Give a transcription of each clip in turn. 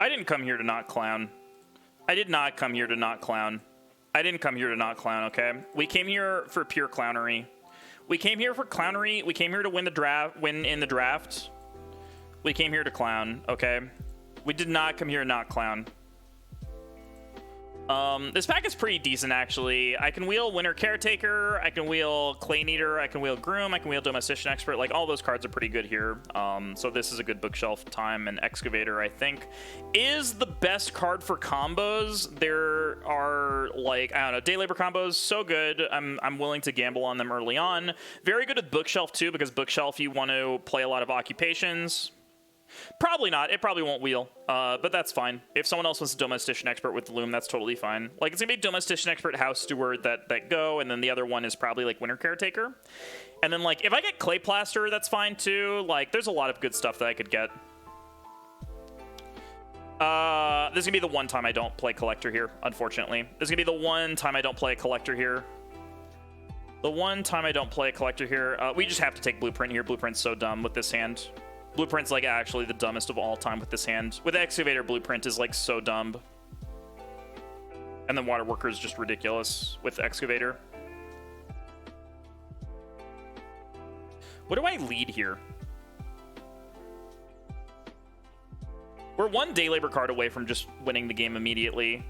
I didn't come here to not clown. I did not come here to not clown. I didn't come here to not clown, okay? We came here for pure clownery. We came here for clownery. We came here to win in the draft. We came here to clown, okay? We did not come here to not clown. This pack is pretty decent, actually. I can wheel Winter Caretaker, I can wheel Clay Eater, I can wheel Groom, I can wheel Domestician Expert. Like, all those cards are pretty good here. So this is a good bookshelf time, and Excavator, I think, is the best card for combos. There are, like, I don't know, Day Labor combos, so good. I'm willing to gamble on them early on. Very good at Bookshelf, too, because Bookshelf, you want to play a lot of occupations. Probably not. It probably won't wheel, but that's fine. If someone else wants a Domestician Expert with Loom, that's totally fine. Like, it's going to be Domestician Expert, House Steward that go, and then the other one is probably, like, Winter Caretaker. And then, like, if I get Clay Plaster, that's fine, too. Like, there's a lot of good stuff that I could get. This is going to be the one time I don't play Collector here, unfortunately. This is going to be the one time I don't play a Collector here. The one time I don't play a Collector here. We just have to take Blueprint here. Blueprint's so dumb with this hand. Blueprint's, like, actually the dumbest of all time with this hand. With Excavator, Blueprint is, like, so dumb. And then Water Worker is just ridiculous with Excavator. What do I lead here? We're one Day Labor card away from just winning the game immediately.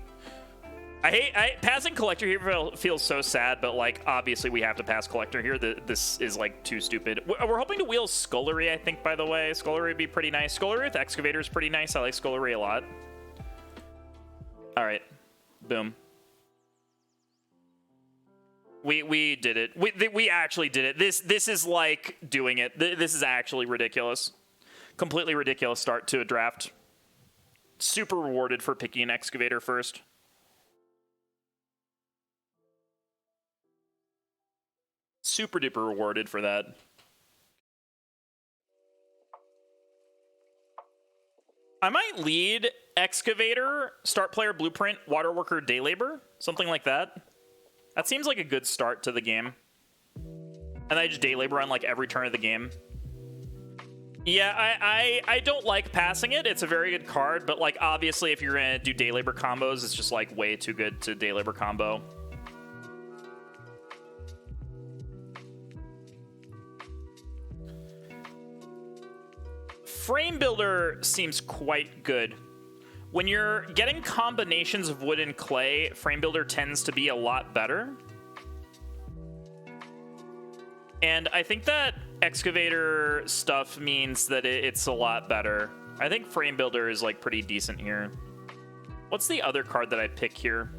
Passing Collector here feels so sad, but, like, obviously we have to pass Collector here. This is, like, too stupid. We're hoping to wheel Scullery, I think, by the way. Scullery would be pretty nice. Scullery with Excavator is pretty nice. I like Scullery a lot. All right. Boom. We did it. We actually did it. This is, like, doing it. This is actually ridiculous. Completely ridiculous start to a draft. Super rewarded for picking an Excavator first. Super duper rewarded for that. I might lead Excavator, Start Player Blueprint, Water Worker, Day Labor, something like that. That seems like a good start to the game. And I just Day Labor on, like, every turn of the game. Yeah, I don't like passing it. It's a very good card, but, like, obviously if you're gonna do Day Labor combos, it's just, like, way too good to Day Labor combo. Frame Builder seems quite good. When you're getting combinations of wood and clay, Frame Builder tends to be a lot better. And I think that Excavator stuff means that it's a lot better. I think Frame Builder is, like, pretty decent here. What's the other card that I pick here?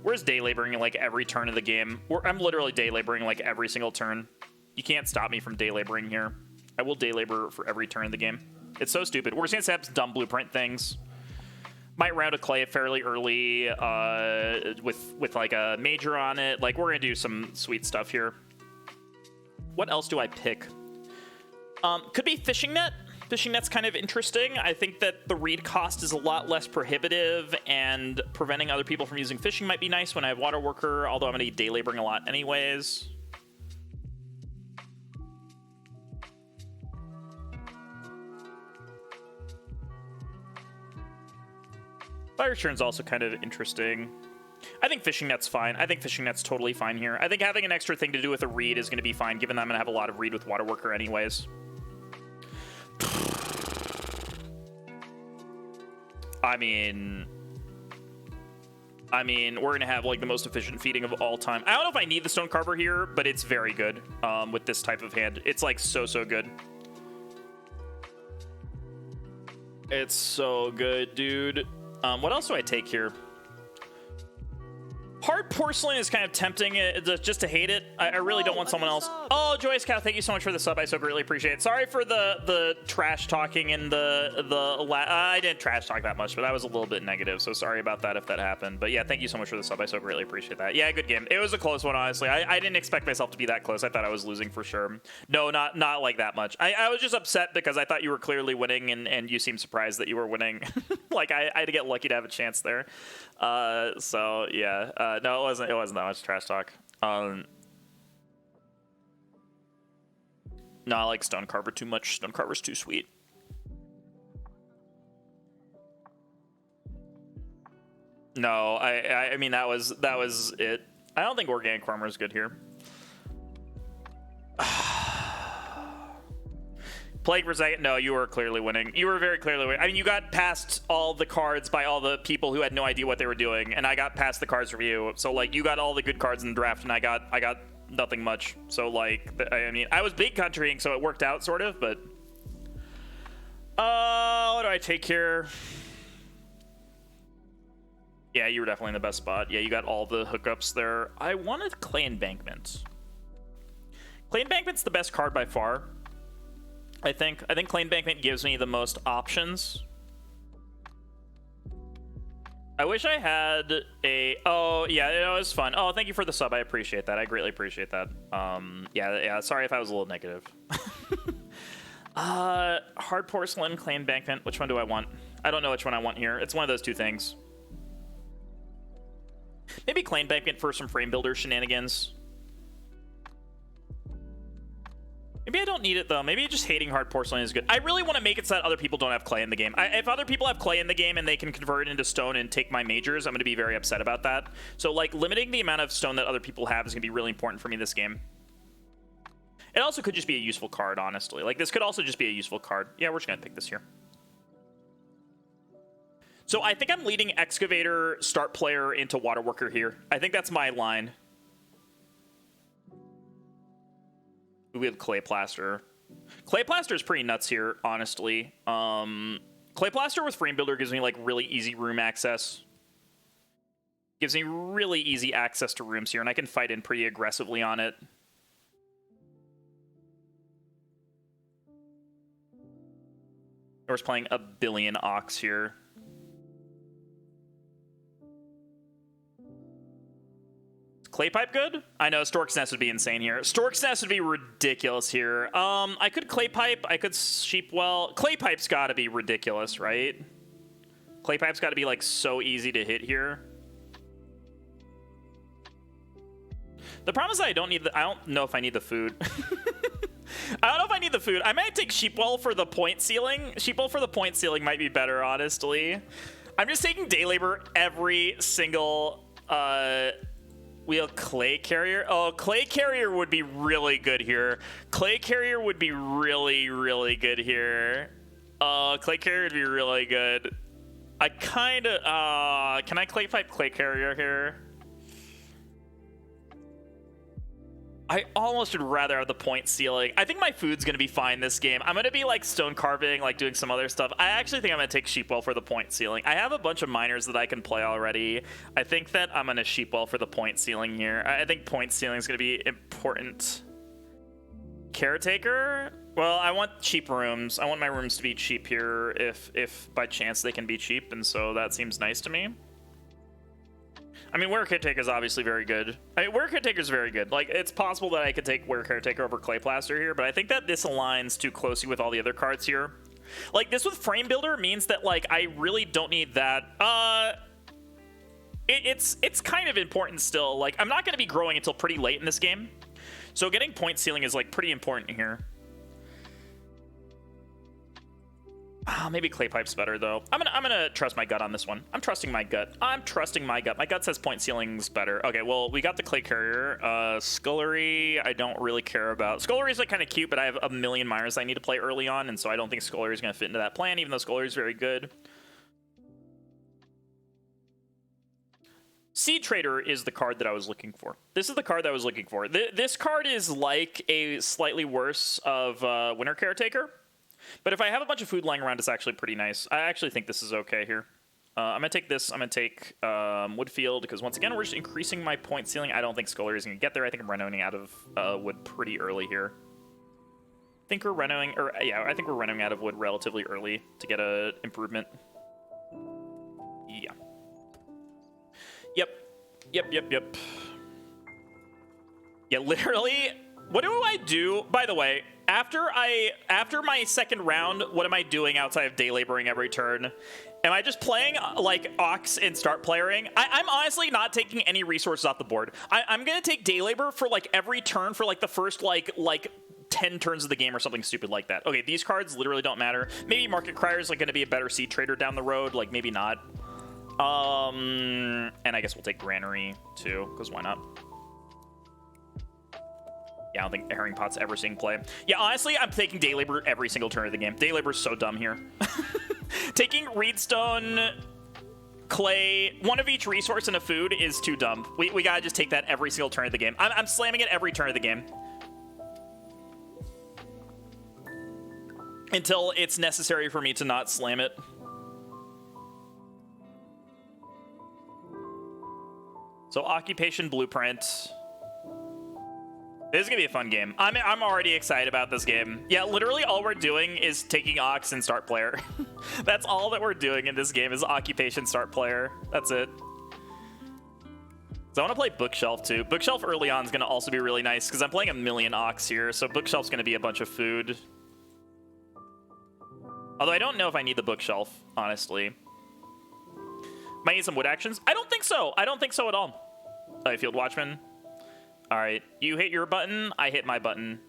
Where's Day Laboring, like, every turn of the game? I'm literally Day Laboring, like, every single turn. You can't stop me from Day Laboring here. I will Day Labor for every turn of the game. It's so stupid. We're going to have dumb Blueprint things. Might round a Clay fairly early with like a Major on it. Like, we're going to do some sweet stuff here. What else do I pick? Could be Fishing Net. Fishing Net's kind of interesting. I think that the read cost is a lot less prohibitive, and preventing other people from using fishing might be nice when I have Water Worker, although I'm going to be Day Laboring a lot anyways. Fire Churn's also kind of interesting. I think Fishing Net's fine. I think Fishing Net's totally fine here. I think having an extra thing to do with a read is going to be fine, given that I'm going to have a lot of read with Water Worker anyways. I mean, we're going to have, like, the most efficient feeding of all time. I don't know if I need the Stone Carver here, but it's very good with this type of hand. It's, like, so good. It's so good, dude. What else do I take here? Hard Porcelain is kind of tempting just to hate it. I really don't want someone else. Oh, Joyous Cow, thank you so much for the sub. I so greatly appreciate it. Sorry for the trash talking and I didn't trash talk that much, but I was a little bit negative, so sorry about that if that happened. But yeah, thank you so much for the sub. I so greatly appreciate that. Yeah, good game. It was a close one, honestly. I didn't expect myself to be that close. I thought I was losing for sure. No, not like that much. I was just upset because I thought you were clearly winning, and you seemed surprised that you were winning. Like, I had to get lucky to have a chance there. So yeah. No, it wasn't that much trash talk. No, I like Stone Carver too much. Stone Carver's too sweet. No, I mean that was it. I don't think organic farmer is good here. Plague for second. No, you were clearly winning. You were very clearly winning. I mean, you got past all the cards by all the people who had no idea what they were doing, and I got past the cards from you. So like, you got all the good cards in the draft, and I got nothing much. So like, I mean, I was big countrying, so it worked out sort of. But what do I take here? Yeah, you were definitely in the best spot. Yeah, you got all the hookups there. I wanted Clay Embankment. Clay Embankment's the best card by far. I think Clay Embankment gives me the most options. I wish I had a... Oh, yeah, it was fun. Oh, thank you for the sub. I appreciate that. I greatly appreciate that. Yeah, sorry if I was a little negative. Hard Porcelain, Clay Embankment. Which one do I want? I don't know which one I want here. It's one of those two things. Maybe Clay Embankment for some frame builder shenanigans. Maybe I don't need it, though. Maybe just hating hard porcelain is good. I really want to make it so that other people don't have clay in the game. If other people have clay in the game and they can convert it into stone and take my majors, I'm going to be very upset about that. So, like, limiting the amount of stone that other people have is going to be really important for me this game. It also could just be a useful card, honestly. Like, this could also just be a useful card. Yeah, we're just going to pick this here. So, I think I'm leading Excavator, Start Player into Waterworker here. I think that's my line. We have Clay Plaster. Clay Plaster is pretty nuts here, honestly. Clay Plaster with Frame Builder gives me, like, really easy room access. Gives me really easy access to rooms here, and I can fight in pretty aggressively on it. I was playing a billion Ox here. Clay Pipe good? I know Stork's Nest would be insane here. Stork's Nest would be ridiculous here. I could Clay Pipe. I could Sheep Well. Clay Pipe's got to be ridiculous, right? Clay Pipe's got to be like so easy to hit here. The problem is that I don't know if I need the food. I don't know if I need the food. I might take Sheepwell for the point ceiling. Sheepwell for the point ceiling might be better, honestly. I'm just taking Day Labor every single wheel. Clay Carrier. Oh, Clay Carrier would be really good here. Clay Carrier would be really, really good here. Clay Carrier would be really good. I kind of... can I Clay Pipe Clay Carrier here? I almost would rather have the point ceiling. I think my food's going to be fine this game. I'm going to be like stone carving, like doing some other stuff. I actually think I'm going to take Sheepwell for the point ceiling. I have a bunch of miners that I can play already. I think that I'm going to Sheepwell for the point ceiling here. I think point ceiling is going to be important. Caretaker? Well, I want cheap rooms. I want my rooms to be cheap here if by chance they can be cheap, and so that seems nice to me. I mean, Were Caretaker is obviously very good. Were Caretaker is very good. Like, it's possible that I could take Were Caretaker over Clay Plaster here, but I think that this aligns too closely with all the other cards here. Like, this with Frame Builder means that, like, I really don't need that. It's kind of important still. Like, I'm not going to be growing until pretty late in this game, so getting point ceiling is, like, pretty important here. Maybe Clay Pipe's better, though. I'm gonna trust my gut on this one. I'm trusting my gut. I'm trusting my gut. My gut says point ceiling's better. Okay, well, we got the Clay Carrier. Scullery, I don't really care about. Scullery's, like, kind of cute, but I have a million miners I need to play early on, and so I don't think Scullery's gonna fit into that plan, even though Scullery's very good. Seed Trader is the card that I was looking for. This is the card that I was looking for. This card is like a slightly worse of Winter Caretaker. But if I have a bunch of food lying around, it's actually pretty nice. I actually think this is okay here. I'm going to take this. I'm going to take Woodfield, because once again, we're just increasing my point ceiling. I don't think Scullery is going to get there. I think I'm running out of wood pretty early here. I think we're running out of wood relatively early to get an improvement. Yeah. Yep. Yeah, literally, what do I do? By the way, after my second round, what am I doing outside of day laboring every turn? Am I just playing like Ox and start playering? I'm honestly not taking any resources off the board. I'm gonna take day labor for like every turn for like the first like 10 turns of the game or something stupid like that. Okay, these cards literally don't matter. Maybe Market Crier is like gonna be a better seed trader down the road. Like maybe not. And I guess we'll take Granary too, because why not? Yeah, I don't think Herring Pot's ever seeing play. Yeah, honestly, I'm taking Day Labor every single turn of the game. Day Labor's so dumb here. Taking Reedstone, Clay, one of each resource and a food is too dumb. We gotta just take that every single turn of the game. I'm slamming it every turn of the game. Until it's necessary for me to not slam it. So Occupation Blueprint. This is gonna be a fun game. I'm already excited about this game. Yeah, literally all we're doing is taking Ox and start player. That's all that we're doing in this game is Occupation start player. That's it. So I want to play Bookshelf too. Bookshelf early on is gonna also be really nice because I'm playing a million Ox here, so Bookshelf's gonna be a bunch of food. Although I don't know if I need the Bookshelf, honestly. Might need some wood actions. I don't think so. I don't think so at all. Field Watchman. All right, you hit your button, I hit my button.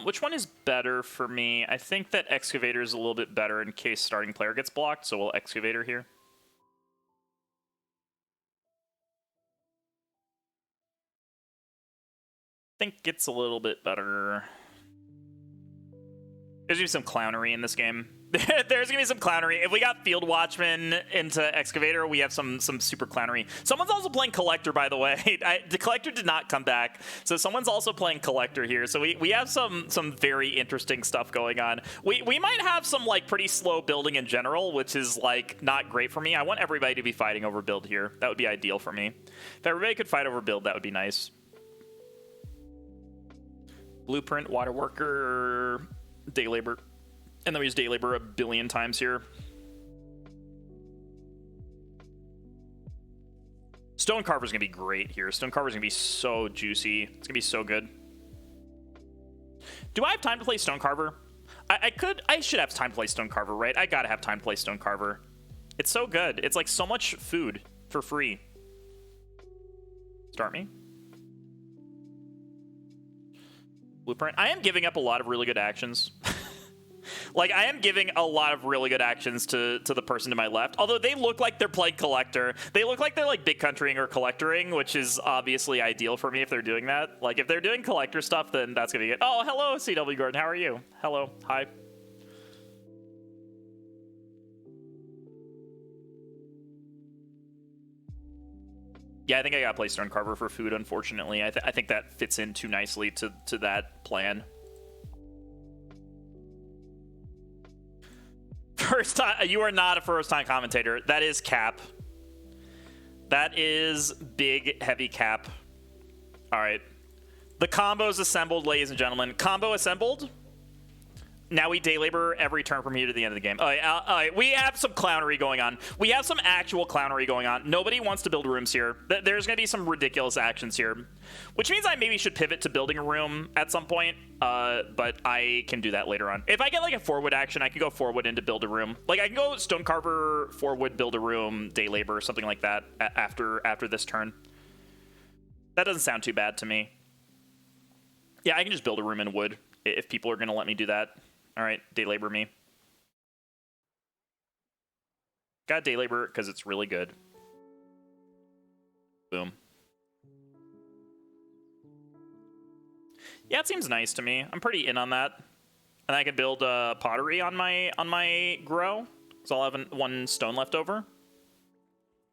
Which one is better for me? I think that Excavator is a little bit better in case starting player gets blocked, so we'll Excavator here. I think it's a little bit better. There's gonna be some clownery in this game. There's gonna be some clownery. If we got Field Watchman into Excavator, we have some super clownery. Someone's also playing Collector, by the way. The Collector did not come back, so someone's also playing Collector here. So we have some very interesting stuff going on. We might have some like pretty slow building in general, which is like not great for me. I want everybody to be fighting over build here. That would be ideal for me. If everybody could fight over build, that would be nice. Blueprint, Water Worker, Day Labor. And then we use Day Labor a billion times here. Stone Carver's gonna be great here. Stone Carver's gonna be so juicy. It's gonna be so good. Do I have time to play Stone Carver? I should have time to play Stone Carver, right? I gotta have time to play Stone Carver. It's so good. It's like so much food for free. Start me. Blueprint. I am giving up a lot of really good actions. Like, I am giving a lot of really good actions to the person to my left. Although they look like they're playing Collector. They look like they're, like, big countrying or collectoring, which is obviously ideal for me if they're doing that. Like, if they're doing Collector stuff, then that's gonna be good. Oh, hello, CW Gordon. How are you? Hello. Hi. Yeah, I think I gotta play Stone Carver for food, unfortunately. I think that fits in too nicely to that plan. First time, you are not a first-time commentator. That is cap. That is big, heavy cap. All right. The combo's assembled, ladies and gentlemen. Combo assembled. Now we Day Labor every turn from here to the end of the game. All right, we have some clownery going on. We have some actual clownery going on. Nobody wants to build rooms here. There's going to be some ridiculous actions here, which means I maybe should pivot to building a room at some point, but I can do that later on. If I get like a 4-wood action, I can go 4-wood into build a room. Like I can go Stone Carver, 4-wood, build a room, Day Labor, something like that after this turn. That doesn't sound too bad to me. Yeah, I can just build a room in wood if people are going to let me do that. All right, Day Labor me. Got Day Labor because it's really good. Boom. Yeah, it seems nice to me. I'm pretty in on that. And I can build pottery on my grow, so I'll have one stone left over.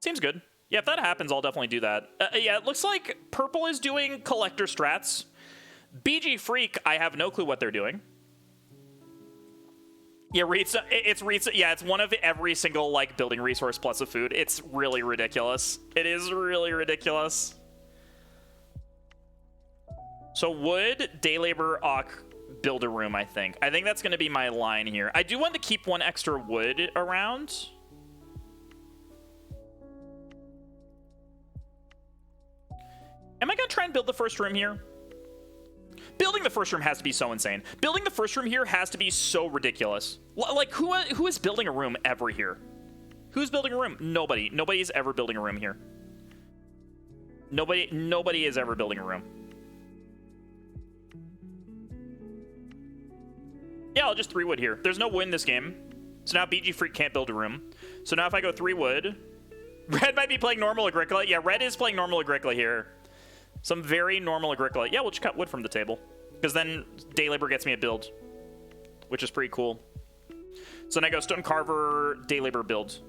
Seems good. Yeah, if that happens, I'll definitely do that. Yeah, it looks like purple is doing collector strats. BG Freak, I have no clue what they're doing. Yeah, it's one of every single like building resource plus a food. It's really ridiculous. It is really ridiculous. So wood, Day Labor, build a room, I think. I think that's going to be my line here. I do want to keep one extra wood around. Am I going to try and build the first room here? Building the first room has to be so insane. Building the first room here has to be so ridiculous. Like, who is building a room ever here? Who's building a room? Nobody. Nobody's ever building a room here. Nobody is ever building a room. Yeah, I'll just 3 wood here. There's no wood in this game. So now BG Freak can't build a room. So now if I go 3 wood, Red might be playing normal Agricola. Yeah, red is playing normal Agricola here. Some very normal Agricola. Yeah, we'll just cut wood from the table. Because then day labor gets me a build, which is pretty cool. So then I go stone carver, day labor build.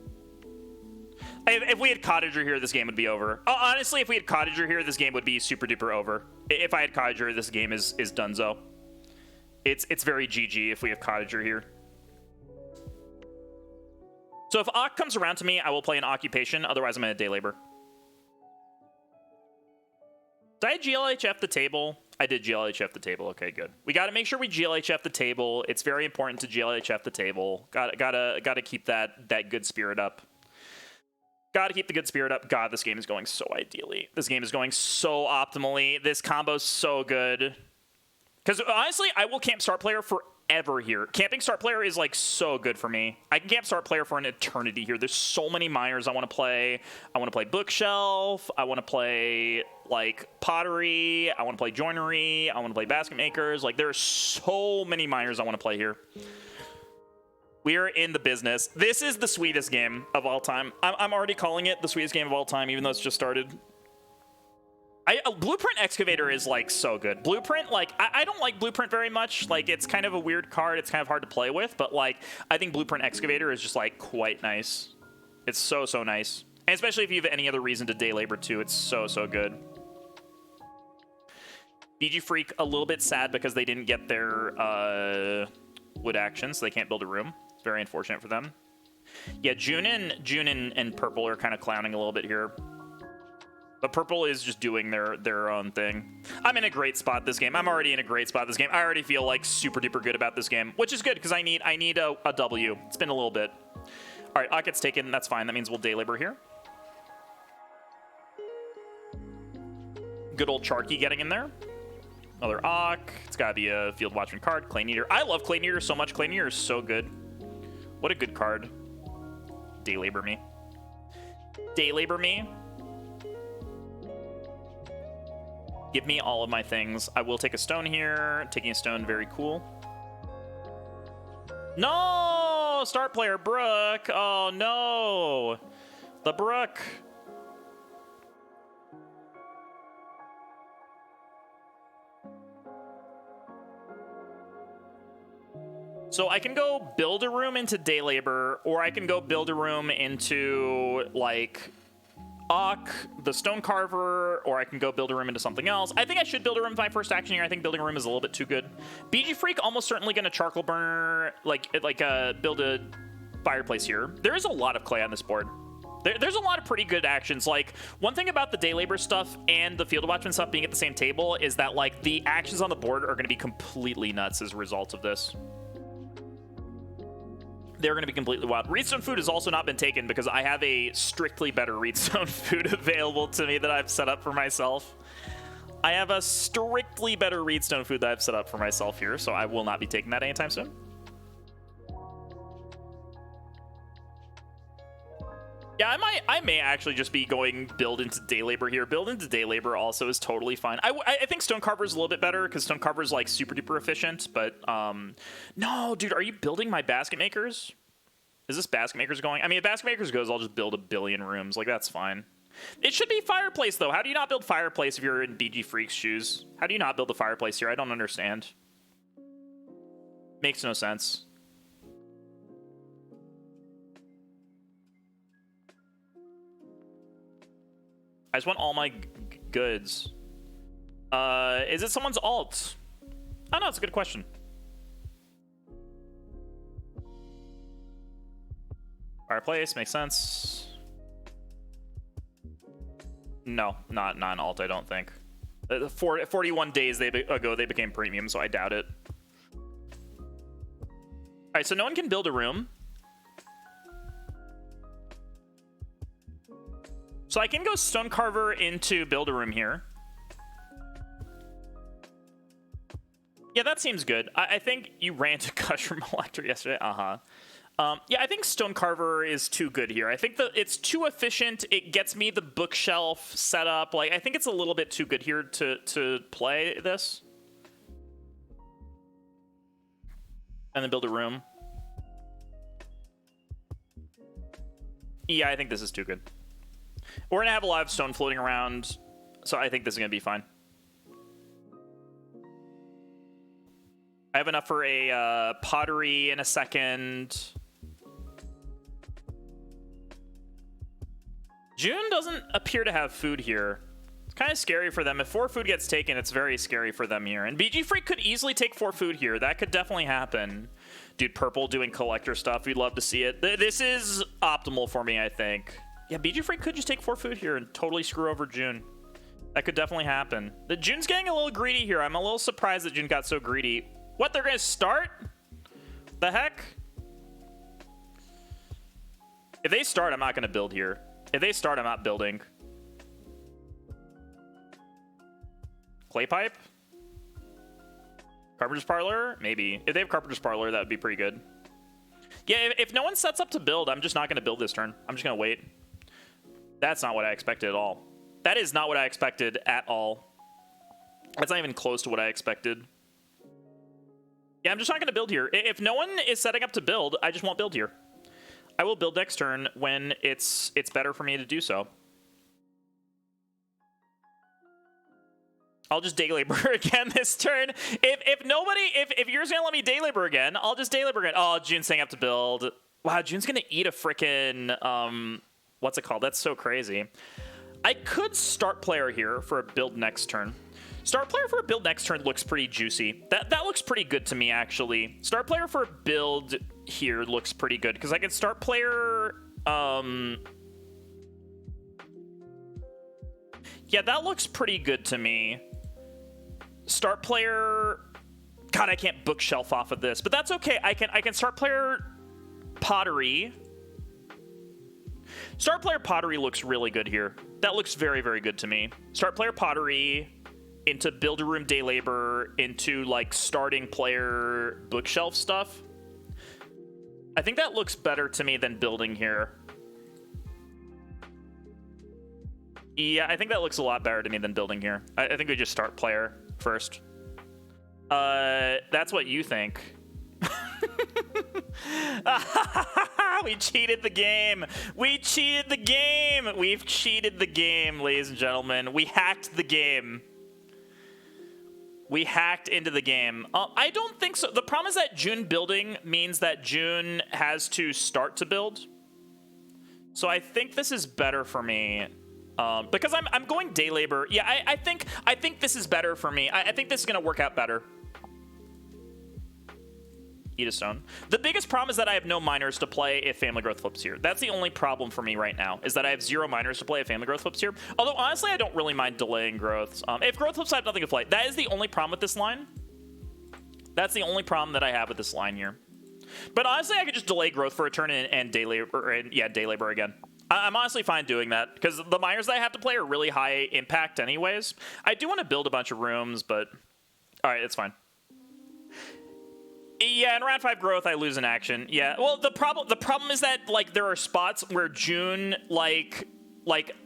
If we had cottager here, this game would be over. Honestly, if we had cottager here, this game would be super duper over. If I had cottager, this game is donezo. It's very GG if we have cottager here. So if Ock comes around to me, I will play an occupation. Otherwise, I'm in a day labor. Did I GLHF the table? I did GLHF the table. Okay, good. We got to make sure we GLHF the table. It's very important to GLHF the table. Gotta keep that good spirit up. Gotta keep the good spirit up. God, this game is going so ideally. This game is going so optimally. This combo's so good. Because honestly, I will camp start player forever here. Camping start player is like so good for me. I can camp start player for an eternity here. There's so many minors I want to play. I want to play bookshelf. I want to play like pottery. I want to play joinery. I want to play basket makers. Like there's so many minors I want to play here. We are in the business. This is the sweetest game of all time. I'm already calling it the sweetest game of all time, even though it's just started. Blueprint Excavator is like so good. Blueprint, like I don't like Blueprint very much. Like it's kind of a weird card. It's kind of hard to play with, but like I think Blueprint Excavator is just like quite nice. It's so nice, and especially if you have any other reason to day labor too. It's so good. BG Freak a little bit sad because they didn't get their wood action, so they can't build a room. It's very unfortunate for them. Yeah, June and Purple are kind of clowning a little bit here. But Purple is just doing their own thing. I'm in a great spot this game. I'm already in a great spot this game. I already feel like super duper good about this game, which is good because I need a W. It's been a little bit. All right, Ock gets taken. That's fine. That means we'll day labor here. Good old Charky getting in there. Another Ock. It's got to be a Field Watchman card. Clay Eater. I love Clay Eater so much. Clay Eater is so good. What a good card. Day labor me. Day labor me. Give me all of my things. I will take a stone here. Taking a stone, very cool. No! Start player, Brook. Oh, no. The Brook. So I can go build a room into day labor, or I can go build a room into, like, Ock, the stone carver, or I can go build a room into something else. I think I should build a room with my first action here. I think building a room is a little bit too good. BG Freak almost certainly going to charcoal burner, build a fireplace here. There is a lot of clay on this board. There's a lot of pretty good actions. Like, one thing about the day labor stuff and the field watchman stuff being at the same table is that, like, the actions on the board are going to be completely nuts as a result of this. They're going to be completely wild. Reedstone food has also not been taken because I have a strictly better Reedstone food available to me that I've set up for myself. I have a strictly better Reedstone food that I've set up for myself here, so I will not be taking that anytime soon. Yeah, I may actually just be going build into day labor here. Build into day labor also is totally fine. I think stone carver is a little bit better because stone carver is like super duper efficient. But no, dude, are you building my basket makers? Is this basket makers going? I mean, if basket makers goes, I'll just build a billion rooms. Like that's fine. It should be fireplace though. How do you not build fireplace if you're in BG Freak's shoes? How do you not build the fireplace here? I don't understand. Makes no sense. I just want all my goods. Is it someone's alt? Oh, no, it's a good question. Fireplace, makes sense. No, not an alt, I don't think. 41 days ago, they became premium, so I doubt it. All right, so no one can build a room. So I can go stone carver into build a room here. Yeah, that seems good. I think you ran to Gushroom Electric yesterday. Yeah, I think stone carver is too good here. I think that it's too efficient. It gets me the bookshelf set up. Like, I think it's a little bit too good here to play this. And then build a room. Yeah, I think this is too good. We're gonna have a lot of stone floating around, so I think this is gonna be fine. I have enough for a pottery in a second. June doesn't appear to have food here. It's kind of scary for them. If 4 food gets taken, it's very scary for them here. And BG Freak could easily take 4 food here. That could definitely happen. Dude, Purple doing collector stuff. We'd love to see it. This is optimal for me, I think. Yeah, BG Freak could just take 4 food here and totally screw over June. That could definitely happen. The June's getting a little greedy here. I'm a little surprised that June got so greedy. What, they're going to start? The heck? If they start, I'm not going to build here. If they start, I'm not building. Clay pipe? Carpenter's parlor? Maybe. If they have Carpenter's parlor, that would be pretty good. Yeah, if no one sets up to build, I'm just not going to build this turn. I'm just going to wait. That's not what I expected at all. That is not what I expected at all. That's not even close to what I expected. Yeah, I'm just not going to build here. If no one is setting up to build, I just won't build here. I will build next turn when it's better for me to do so. I'll just day labor again this turn. If you're just gonna let me day labor again, I'll just day labor again. Oh, June's setting up to build. Wow, June's gonna eat a frickin' what's it called? That's so crazy. I could start player here for a build next turn. Start player for a build next turn looks pretty juicy. That looks pretty good to me, actually. Start player for a build here looks pretty good, because I can start player... Yeah, that looks pretty good to me. Start player... God, I can't bookshelf off of this, but that's okay. I can start player pottery. Start player pottery looks really good here. That looks very, very good to me. Start player pottery into builder room day labor into like starting player bookshelf stuff. I think that looks better to me than building here. Yeah, I think that looks a lot better to me than building here. I think we just start player first. That's what you think. We cheated the game. We cheated the game. We've cheated the game, ladies and gentlemen. We hacked the game. We hacked into the game. I don't think so. The problem is that June building means that June has to start to build. So I think this is better for me. Because I'm going day labor. Yeah, I think this is better for me. I think this is going to work out better. Eat a stone. The biggest problem is that I have no miners to play if family growth flips here. That's the only problem for me right now, is that I have 0 miners to play if family growth flips here. Although, honestly, I don't really mind delaying growths. If growth flips, I have nothing to play. That is the only problem with this line. That's the only problem that I have with this line here. But honestly, I could just delay growth for a turn and day labor, and yeah, day labor again. I'm honestly fine doing that, because the miners that I have to play are really high impact anyways. I do want to build a bunch of rooms, but all right, it's fine. Yeah, in round 5 growth, I lose an action. Yeah, well, the problem is that like there are spots where June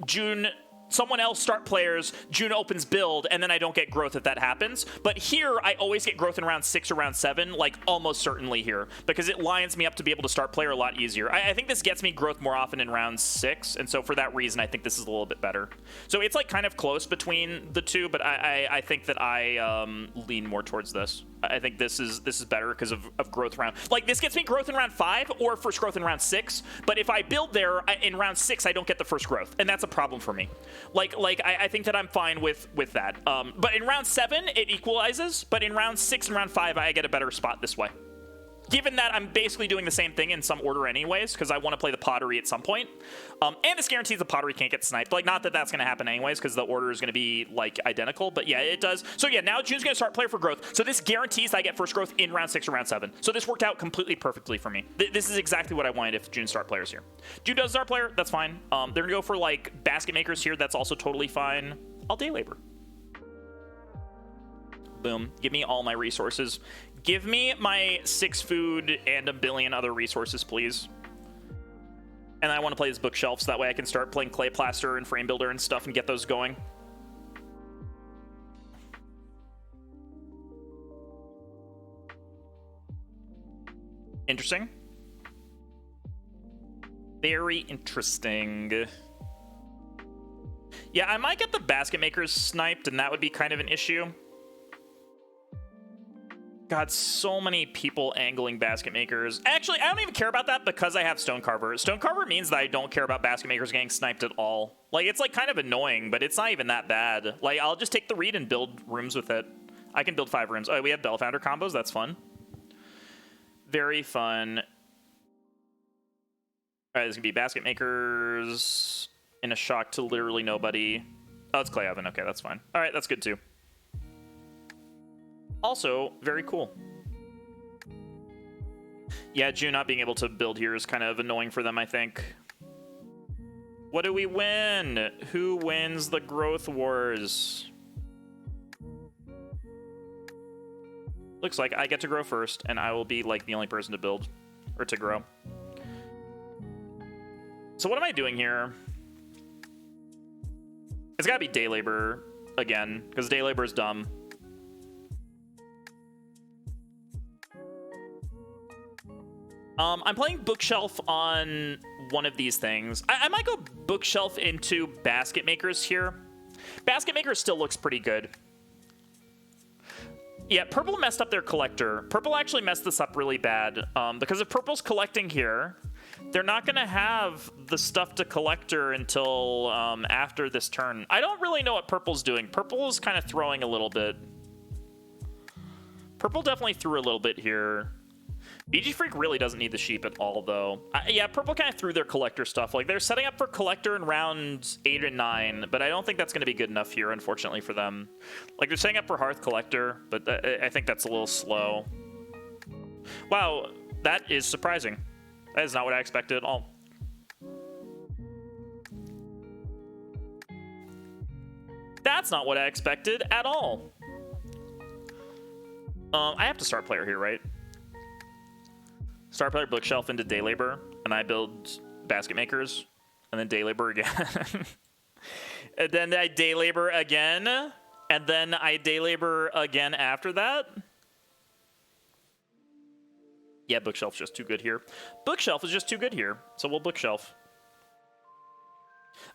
June. Someone else start players, June opens build, and then I don't get growth if that happens. But here, I always get growth in round 6 or round 7, like almost certainly here, because it lines me up to be able to start player a lot easier. I think this gets me growth more often in round 6, and so for that reason, I think this is a little bit better. So it's like kind of close between the two, but I think that I lean more towards this. I think this is better because of growth round. Like, this gets me growth in round 5 or first growth in round 6, but if I build there in round 6, I don't get the first growth, and that's a problem for me. I think that I'm fine with that. But in round 7, it equalizes, but in round 6 and round 5, I get a better spot this way. Given that I'm basically doing the same thing in some order anyways, because I want to play the pottery at some point. And this guarantees the pottery can't get sniped. Like, not that that's going to happen anyways, because the order is going to be, like, identical. But yeah, it does. So yeah, now June's going to start player for growth. So this guarantees I get first growth in round 6 or round 7. So this worked out completely perfectly for me. This is exactly what I wanted if June start players here. June does start player, that's fine. They're going to go for, like, basket makers here. That's also totally fine. I'll day labor. Boom. Give me all my resources. Give me my 6 food and a billion other resources, please. And I want to play this bookshelf so that way I can start playing clay plaster and frame builder and stuff and get those going. Interesting. Very interesting. Yeah, I might get the basket makers sniped, and that would be kind of an issue. God, so many people angling basket makers. Actually, I don't even care about that because I have stone carver. Stone carver means that I don't care about basket makers getting sniped at all. Like, it's like kind of annoying, but it's not even that bad. Like, I'll just take the reed and build rooms with it. I can build 5 rooms. Oh, we have Bell Founder combos. That's fun. Very fun. All right, there's gonna be basket makers in a shock to literally nobody. Oh, it's clay oven. Okay, that's fine. All right, that's good too. Also, very cool. Yeah, June not being able to build here is kind of annoying for them, I think. What do we win? Who wins the growth wars? Looks like I get to grow first, and I will be like the only person to build or to grow. So what am I doing here? It's gotta be day labor again, because day labor is dumb. I'm playing bookshelf on one of these things. I might go bookshelf into basket makers here. Basket makers still looks pretty good. Yeah, purple messed up their collector. Purple actually messed this up really bad because if purple's collecting here, they're not going to have the stuff to collector until after this turn. I don't really know what purple's doing. Purple is kind of throwing a little bit. Purple definitely threw a little bit here. BG Freak really doesn't need the sheep at all, though. Yeah, purple kind of threw their collector stuff. Like, they're setting up for collector in round 8 and 9, but I don't think that's going to be good enough here, unfortunately, for them. Like, they're setting up for Hearth Collector, but I think that's a little slow. Wow, that is surprising. That is not what I expected at all. That's not what I expected at all. I have to start player here, right? Start player bookshelf into day labor, and I build basket makers, and then day labor again. And then I day labor again, and then I day labor again after that. Yeah, bookshelf's just too good here. Bookshelf is just too good here, so we'll bookshelf.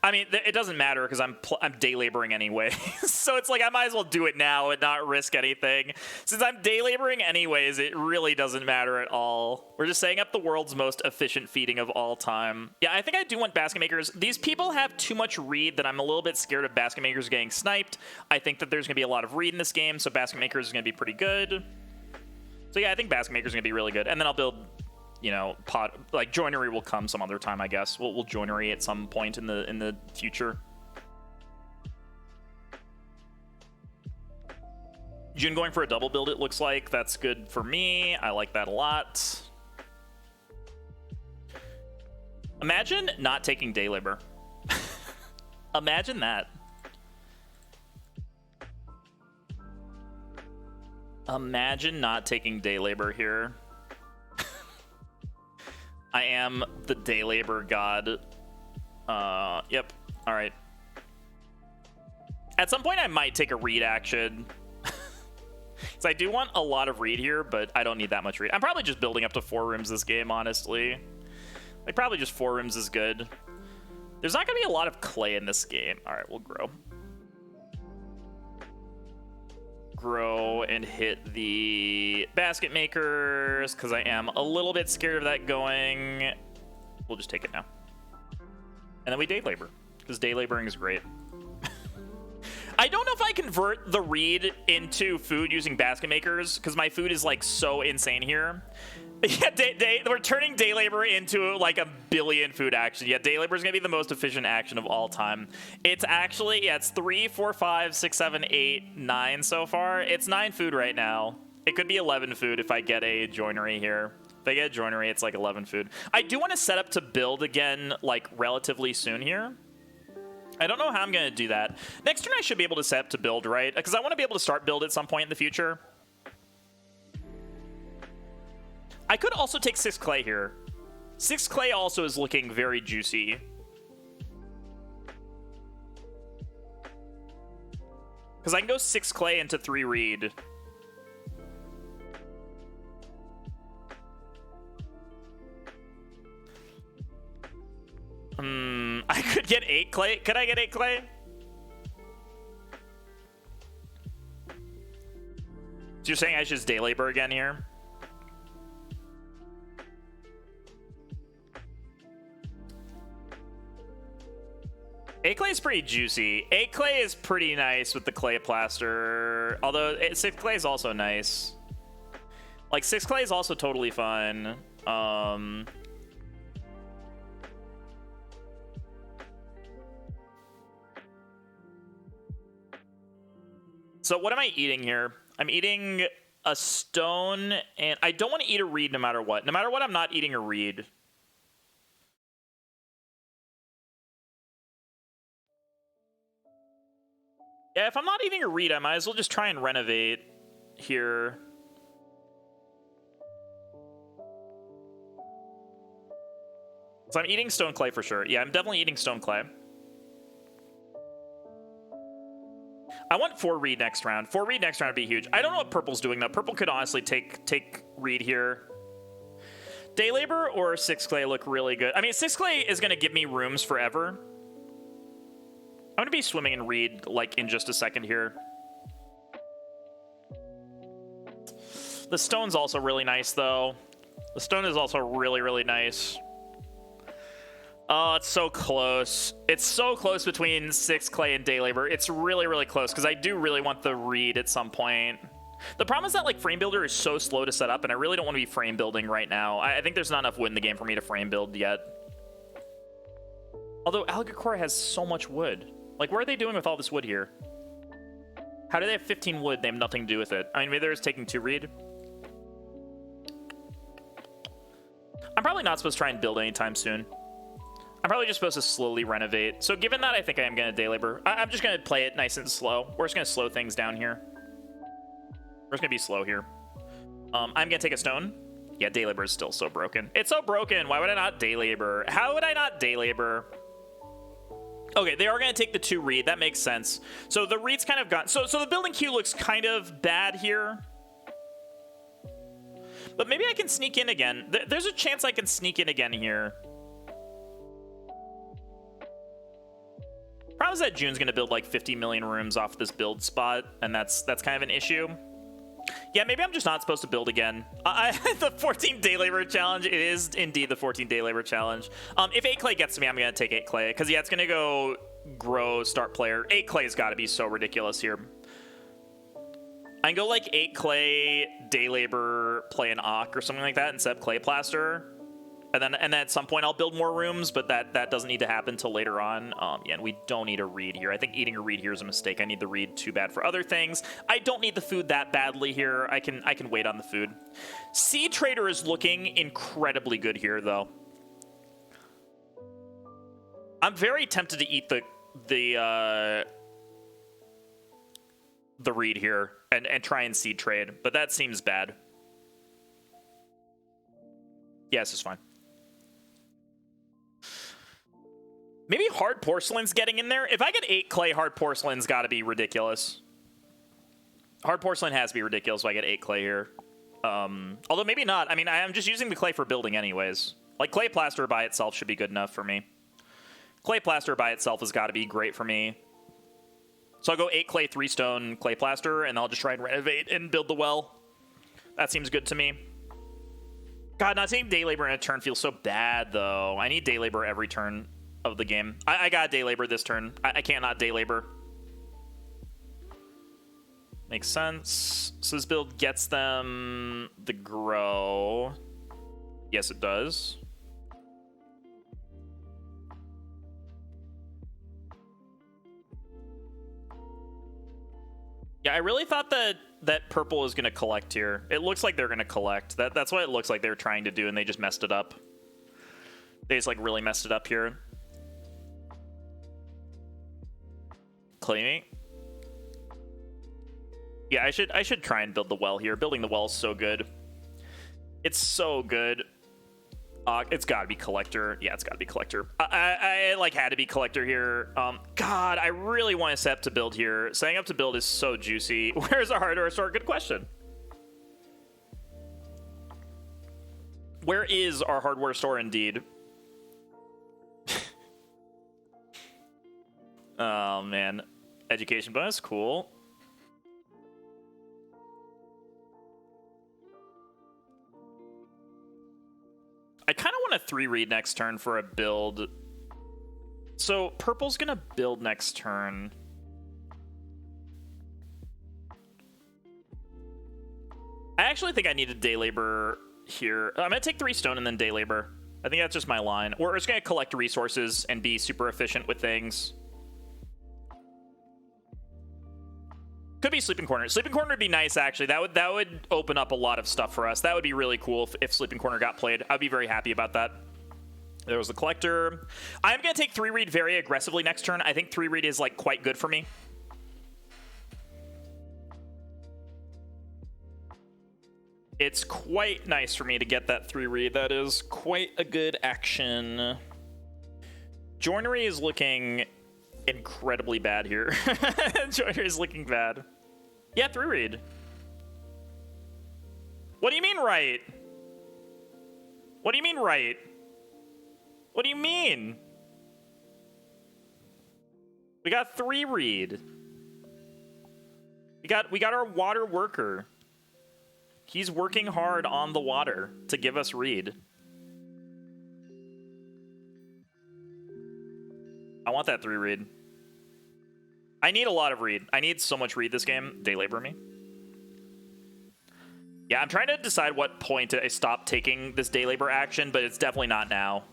I mean, it doesn't matter because I'm day laboring anyway. So it's like I might as well do it now and not risk anything. Since I'm day laboring anyways, it really doesn't matter at all. We're just setting up the world's most efficient feeding of all time. Yeah, I think I do want basket makers. These people have too much reed that I'm a little bit scared of basket makers getting sniped. I think that there's going to be a lot of reed in this game, so basket makers is going to be pretty good. So yeah, I think basket makers is going to be really good. And then I'll build, you know, like joinery will come some other time, I guess. We'll joinery at some point in the future. June going for a double build, it looks like. That's good for me. I like that a lot. Imagine not taking day labor. Imagine that. Imagine not taking day labor here. I am the day labor god. Yep. All right. At some point, I might take a read action. So I do want a lot of read here, but I don't need that much read. I'm probably just building up to 4 rooms this game, honestly. Like, probably just 4 rooms is good. There's not going to be a lot of clay in this game. All right, we'll grow. Grow and hit the basket makers because I am a little bit scared of that going. We'll just take it now. And then we day labor because day laboring is great. I don't know if I convert the reed into food using basket makers because my food is like so insane here. Yeah, we're turning day labor into like a billion food action. Yeah, day labor is gonna be the most efficient action of all time. It's actually, yeah, it's 3, 4, 5, 6, 7, 8, 9 so far. It's 9 food right now. It could be 11 food if I get a joinery here. If I get a joinery, it's like 11 food. I do want to set up to build again like relatively soon here. I don't know how I'm gonna do that. Next turn I should be able to set up to build, right? Because I want to be able to start build at some point in the future. I could also take 6 clay here. 6 clay also is looking very juicy. Because I can go 6 clay into 3 reed. I could get 8 clay. Could I get 8 clay? you're saying I should just day labor again here? A clay is pretty juicy. A clay is pretty nice with the clay plaster. Although 6 clay is also nice. Like 6 clay is also totally fun. So what am I eating here? I'm eating a stone, and I don't want to eat a reed no matter what. No matter what, I'm not eating a reed. Yeah, if I'm not eating a reed, I might as well just try and renovate here. So I'm eating stone clay for sure. Yeah, I'm definitely eating stone clay. I want 4 reed next round. 4 reed next round would be huge. I don't know what purple's doing though. Purple could honestly take reed here. Day labor or 6 clay look really good. I mean, 6 clay is going to give me rooms forever. I'm going to be swimming in reed like in just a second here. The stone's also really nice though. The stone is also really, really nice. Oh, it's so close. It's so close between 6 clay and day labor. It's really, really close because I do really want the reed at some point. The problem is that like frame builder is so slow to set up, and I really don't want to be frame building right now. I think there's not enough wood in the game for me to frame build yet. Although Agricola has so much wood. Like, what are they doing with all this wood here? How do they have 15 wood? They have nothing to do with it. I mean, maybe they're just taking 2 reed. I'm probably not supposed to try and build anytime soon. I'm probably just supposed to slowly renovate. So given that, I think I am going to day labor. I'm just going to play it nice and slow. We're just going to slow things down here. We're just going to be slow here. I'm going to take a stone. Yeah, day labor is still so broken. It's so broken. Why would I not day labor? How would I not day labor? Okay, they are going to take the 2 reed. That makes sense. So the reed's kind of gone. So the building queue looks kind of bad here. But maybe I can sneak in again. There's a chance I can sneak in again here. Problem is that June's going to build like 50 million rooms off this build spot, and that's kind of an issue. Yeah, maybe I'm just not supposed to build again. The 14 day labor challenge, it is indeed the 14 day labor challenge. If 8 clay gets to me, I'm going to take 8 clay, because yeah, it's going to go grow start player. 8 clay has got to be so ridiculous here. I can go like 8 clay, day labor, play an Ock or something like that, and set up clay plaster. And then at some point I'll build more rooms, but that doesn't need to happen until later on. Yeah, and we don't need a reed here. I think eating a reed here is a mistake. I need the reed too bad for other things. I don't need the food that badly here. I can wait on the food. Seed Trader is looking incredibly good here, though. I'm very tempted to eat the reed here and try and seed trade, but that seems bad. Yeah, this is fine. Maybe hard porcelain's getting in there. If I get 8 clay, hard porcelain's got to be ridiculous. Hard porcelain has to be ridiculous if I get 8 clay here. Although maybe not. I mean, I'm just using the clay for building anyways. Like, clay plaster by itself should be good enough for me. Clay plaster by itself has got to be great for me. So I'll go 8 clay, 3 stone, clay plaster, and I'll just try and renovate and build the well. That seems good to me. God, not taking day labor in a turn feels so bad, though. I need day labor every turn of the game. I got day labor this turn. I can't not day labor. Makes sense. So this build gets them the grow. Yes, it does. Yeah, I really thought that purple is going to collect here. It looks like they're going to collect. That's what it looks like they're trying to do, and they just messed it up. They just, like, really messed it up here. Claiming. Yeah, I should try and build the well here. Building the well is so good. It's so good. It's got to be collector. Yeah, it's got to be collector. I like had to be collector here. God, I really want to set up to build here. Setting up to build is so juicy. Where's our hardware store? Good question. Where is our hardware store indeed? Oh man, education bonus, cool. 3 read next turn for a build. So purple's gonna build next turn. I actually think I need a day labor here. I'm gonna take 3 stone and then day labor. I think that's just my line. We're just gonna collect resources and be super efficient with things. Could be Sleeping Corner. Sleeping Corner would be nice, actually. That would open up a lot of stuff for us. That would be really cool if Sleeping Corner got played. I'd be very happy about that. There was the Collector. I'm going to take 3 read very aggressively next turn. I think 3 read is like quite good for me. It's quite nice for me to get that 3 read. That is quite a good action. Joinery is looking incredibly bad here. Joinery is looking bad. Yeah, 3 read. What do you mean right? What do you mean right? What do you mean? We got 3 read. We got our water worker. He's working hard on the water to give us read. I want that 3 read. I need a lot of read. I need so much read this game. Day labor me. Yeah, I'm trying to decide what point I stop taking this day labor action, but it's definitely not now.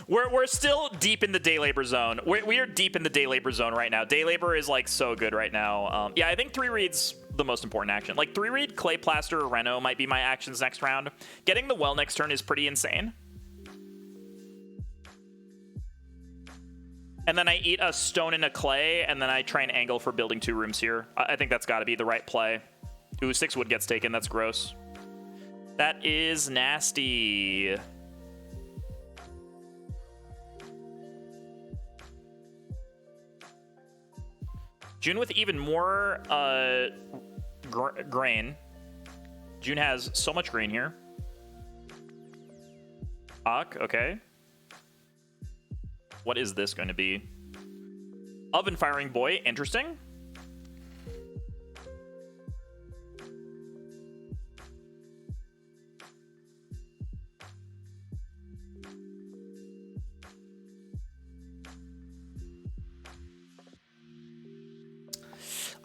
We're still deep in the day labor zone. We are deep in the day labor zone right now. Day labor is like so good right now. Yeah, I think 3 read's the most important action. Like 3 read, Clay Plaster, or Reno might be my actions next round. Getting the well next turn is pretty insane. And then I eat a stone and a clay, and then I try and angle for building 2 rooms here. I think that's got to be the right play. Ooh, 6 wood gets taken. That's gross. That is nasty. June with even more grain. June has so much grain here. Okay. What is this going to be? Oven firing boy. Interesting.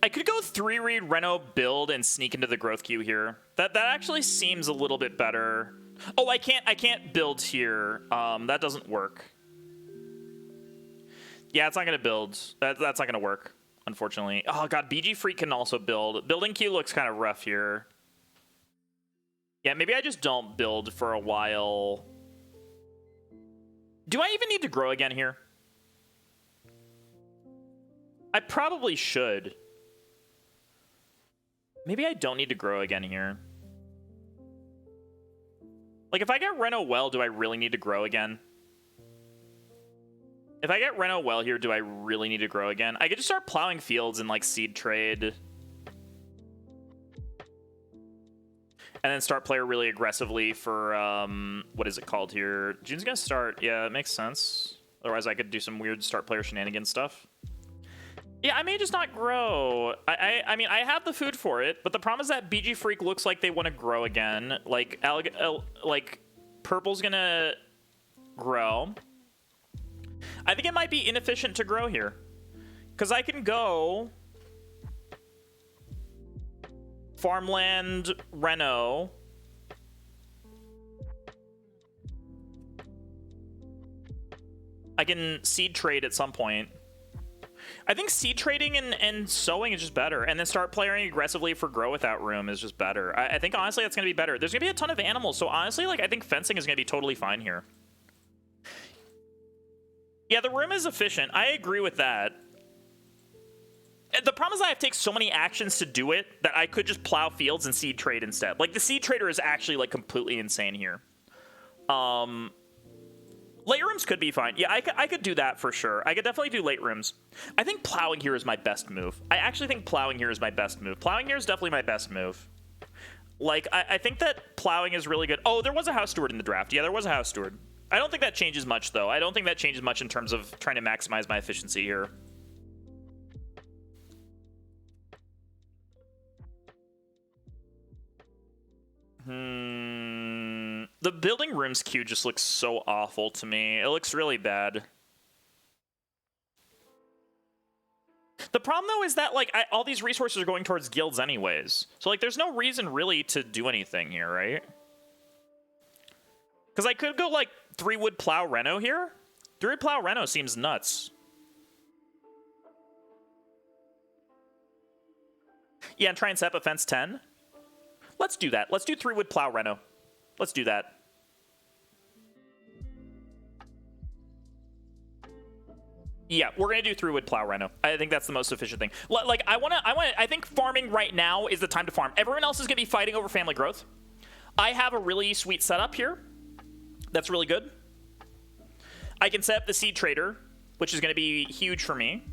I could go 3 read Reno build and sneak into the growth queue here. That actually seems a little bit better. Oh, I can't build here. That doesn't work. Yeah, it's not gonna build. That's not gonna work, unfortunately. Oh god, BG Freak can also build. Building queue looks kind of rough here. Yeah, maybe I just don't build for a while. Do I even need to grow again here? I probably should. Maybe I don't need to grow again here. Like, if I get Reno well, do I really need to grow again? If I get Reno well here, do I really need to grow again? I could just start plowing fields and, like, seed trade. And then start player really aggressively for, what is it called here? June's gonna start. Yeah, it makes sense. Otherwise, I could do some weird start player shenanigans stuff. Yeah, I may just not grow. I mean, I have the food for it, but the problem is that BG Freak looks like they want to grow again. Like, purple's gonna grow. I think it might be inefficient to grow here. Because I can go farmland Reno. I can seed trade at some point. I think seed trading and sowing is just better. And then start playing aggressively for grow without room is just better. I think, honestly, that's going to be better. There's going to be a ton of animals. So, honestly, like, I think fencing is going to be totally fine here. Yeah, the room is efficient. I agree with that. The problem is I have to take so many actions to do it that I could just plow fields and seed trade instead. Like, the seed trader is actually, like, completely insane here. Late rooms could be fine. Yeah, I could do that for sure. I could definitely do late rooms. I think plowing here is my best move. I actually think plowing here is my best move. Plowing here is definitely my best move. Like, I think that plowing is really good. Oh, there was a house steward in the draft. Yeah, there was a house steward. I don't think that changes much, though. I don't think that changes much in terms of trying to maximize my efficiency here. The building rooms queue just looks so awful to me. It looks really bad. The problem, though, is that, like, all these resources are going towards guilds anyways. So, like, there's no reason really to do anything here, right? Because I could go, like, 3-wood plow Reno here. 3-wood plow Reno seems nuts. Yeah, and try and set up a fence 10. Let's do that. Let's do 3-wood plow Reno. Let's do that. Yeah, we're gonna do 3-wood plow Reno. I think that's the most efficient thing. Like, I think farming right now is the time to farm. Everyone else is gonna be fighting over family growth. I have a really sweet setup here. That's really good. I can set up the seed trader, which is gonna be huge for me.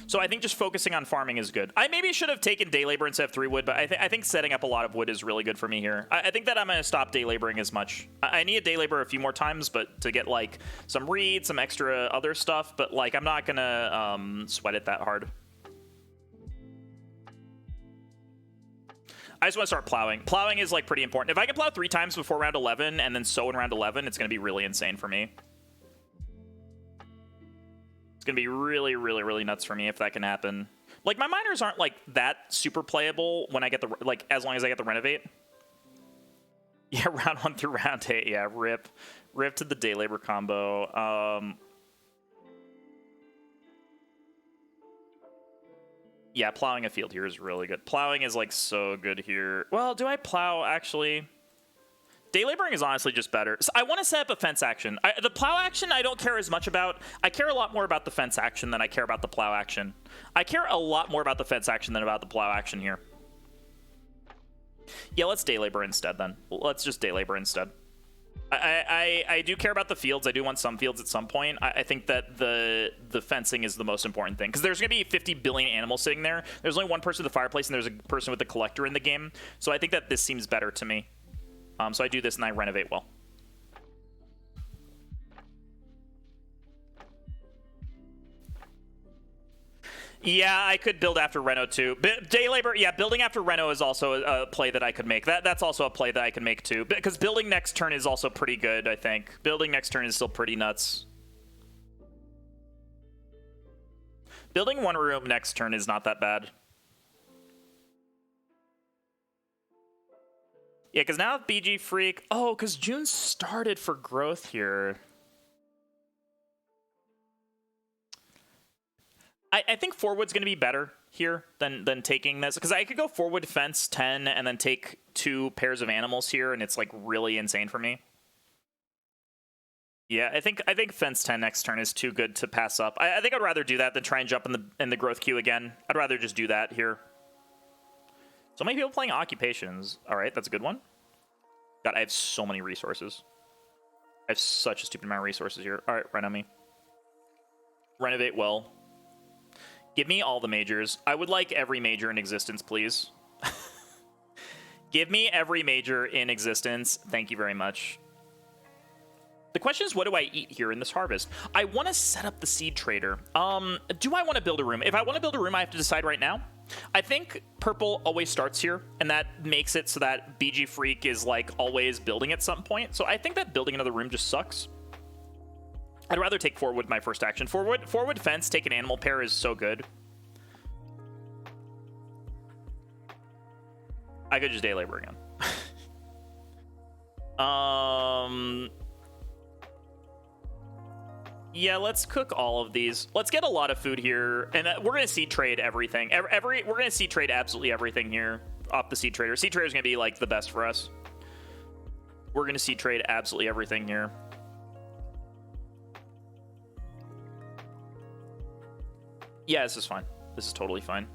So I think just focusing on farming is good. I maybe should have taken day labor instead of 3-wood, but I think setting up a lot of wood is really good for me here. I think that I'm going to stop day laboring as much. I need a day labor a few more times, but to get, like, some reeds, some extra other stuff, but, like, I'm not going to sweat it that hard. I just want to start plowing. Plowing is, like, pretty important. If I can plow 3 times before round 11 and then sow in round 11, it's going to be really insane for me. It's going to be really, really, really nuts for me if that can happen. Like, my miners aren't, like, that super playable when I get the, like, as long as I get the renovate. Yeah, round 1 through round 8. Yeah, rip. Rip to the day labor combo. Yeah, plowing a field here is really good. Plowing is, like, so good here. Well, do I plow, actually? Day laboring is honestly just better. So I want to set up a fence action. The plow action I don't care as much about. I care a lot more about the fence action than I care about the plow action. I care a lot more about the fence action than about the plow action here. Yeah, let's day labor instead then. Let's just day labor instead. I do care about the fields. I do want some fields at some point. I think that the fencing is the most important thing. Because there's going to be 50 billion animals sitting there. There's only one person with the fireplace, and there's a person with the collector in the game. So I think that this seems better to me. So I do this and I renovate well. Yeah, I could build after Reno too. Day labor, yeah, building after Reno is also a play that I could make. That's also a play that I can make too. Because building next turn is also pretty good, I think. Building next turn is still pretty nuts. Building 1 room next turn is not that bad. Yeah, because now BG Freak... Oh, because June started for growth here. I think 4-wood's going to be better here than taking this. Because I could go 4-wood fence 10 and then take 2 pairs of animals here, and it's, like, really insane for me. Yeah, I think fence 10 next turn is too good to pass up. I think I'd rather do that than try and jump in the growth queue again. I'd rather just do that here. So many people playing occupations. All right, that's a good one. God, I have so many resources. I have such a stupid amount of resources here. All right, right on me. Renovate well. Give me all the majors. I would like every major in existence, please. Give me every major in existence. Thank you very much. The question is, what do I eat here in this harvest? I want to set up the seed trader. Do I want to build a room? If I want to build a room, I have to decide right now. I think purple always starts here, and that makes it so that BG Freak is, like, always building at some point. So I think that building another room just sucks. I'd rather take 4-wood my first action. 4-wood fence, take an animal pair is so good. I could just day labor again. Yeah, let's cook all of these. Let's get a lot of food here, and we're gonna seed trade everything. We're gonna seed trade absolutely everything here off the seed trader. Seed trader is gonna be, like, the best for us. We're gonna seed trade absolutely everything here. Yeah, this is fine. This is totally fine.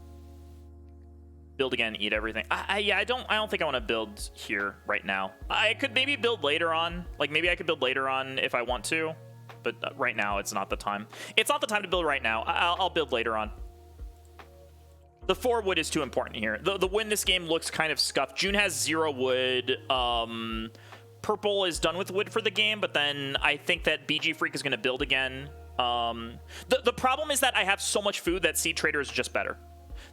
Build again, eat everything. Yeah, I don't think I want to build here right now. I could maybe build later on. Like, maybe I could build later on if I want to. But right now, it's not the time. It's not the time to build right now. I'll build later on. The 4-wood is too important here. The win this game looks kind of scuffed. June has 0 wood. Purple is done with wood for the game, but then I think that BG Freak is going to build again. The problem is that I have so much food that Seed Trader is just better.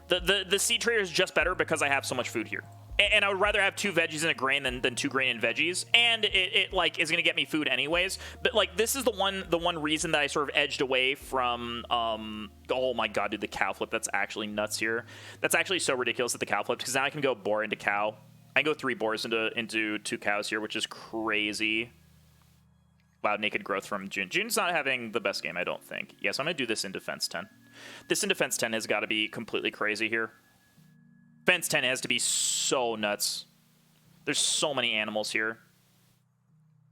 The Seed Trader is just better because I have so much food here. and I would rather have 2 veggies and a grain than 2 grain and veggies, and it like is gonna get me food anyways. But like this is the one reason that I sort of edged away from oh my god, dude, the cow flip, that's actually nuts here. That's actually so ridiculous that the cow flip, because now I can go boar into cow. I can go 3 boars into 2 cows here, which is crazy. Wow, naked growth from June. June's not having the best game, I don't think. Yes, I'm gonna do this in defense 10. This in defense 10 has got to be completely crazy here. Fence 10 has to be so nuts. There's so many animals here.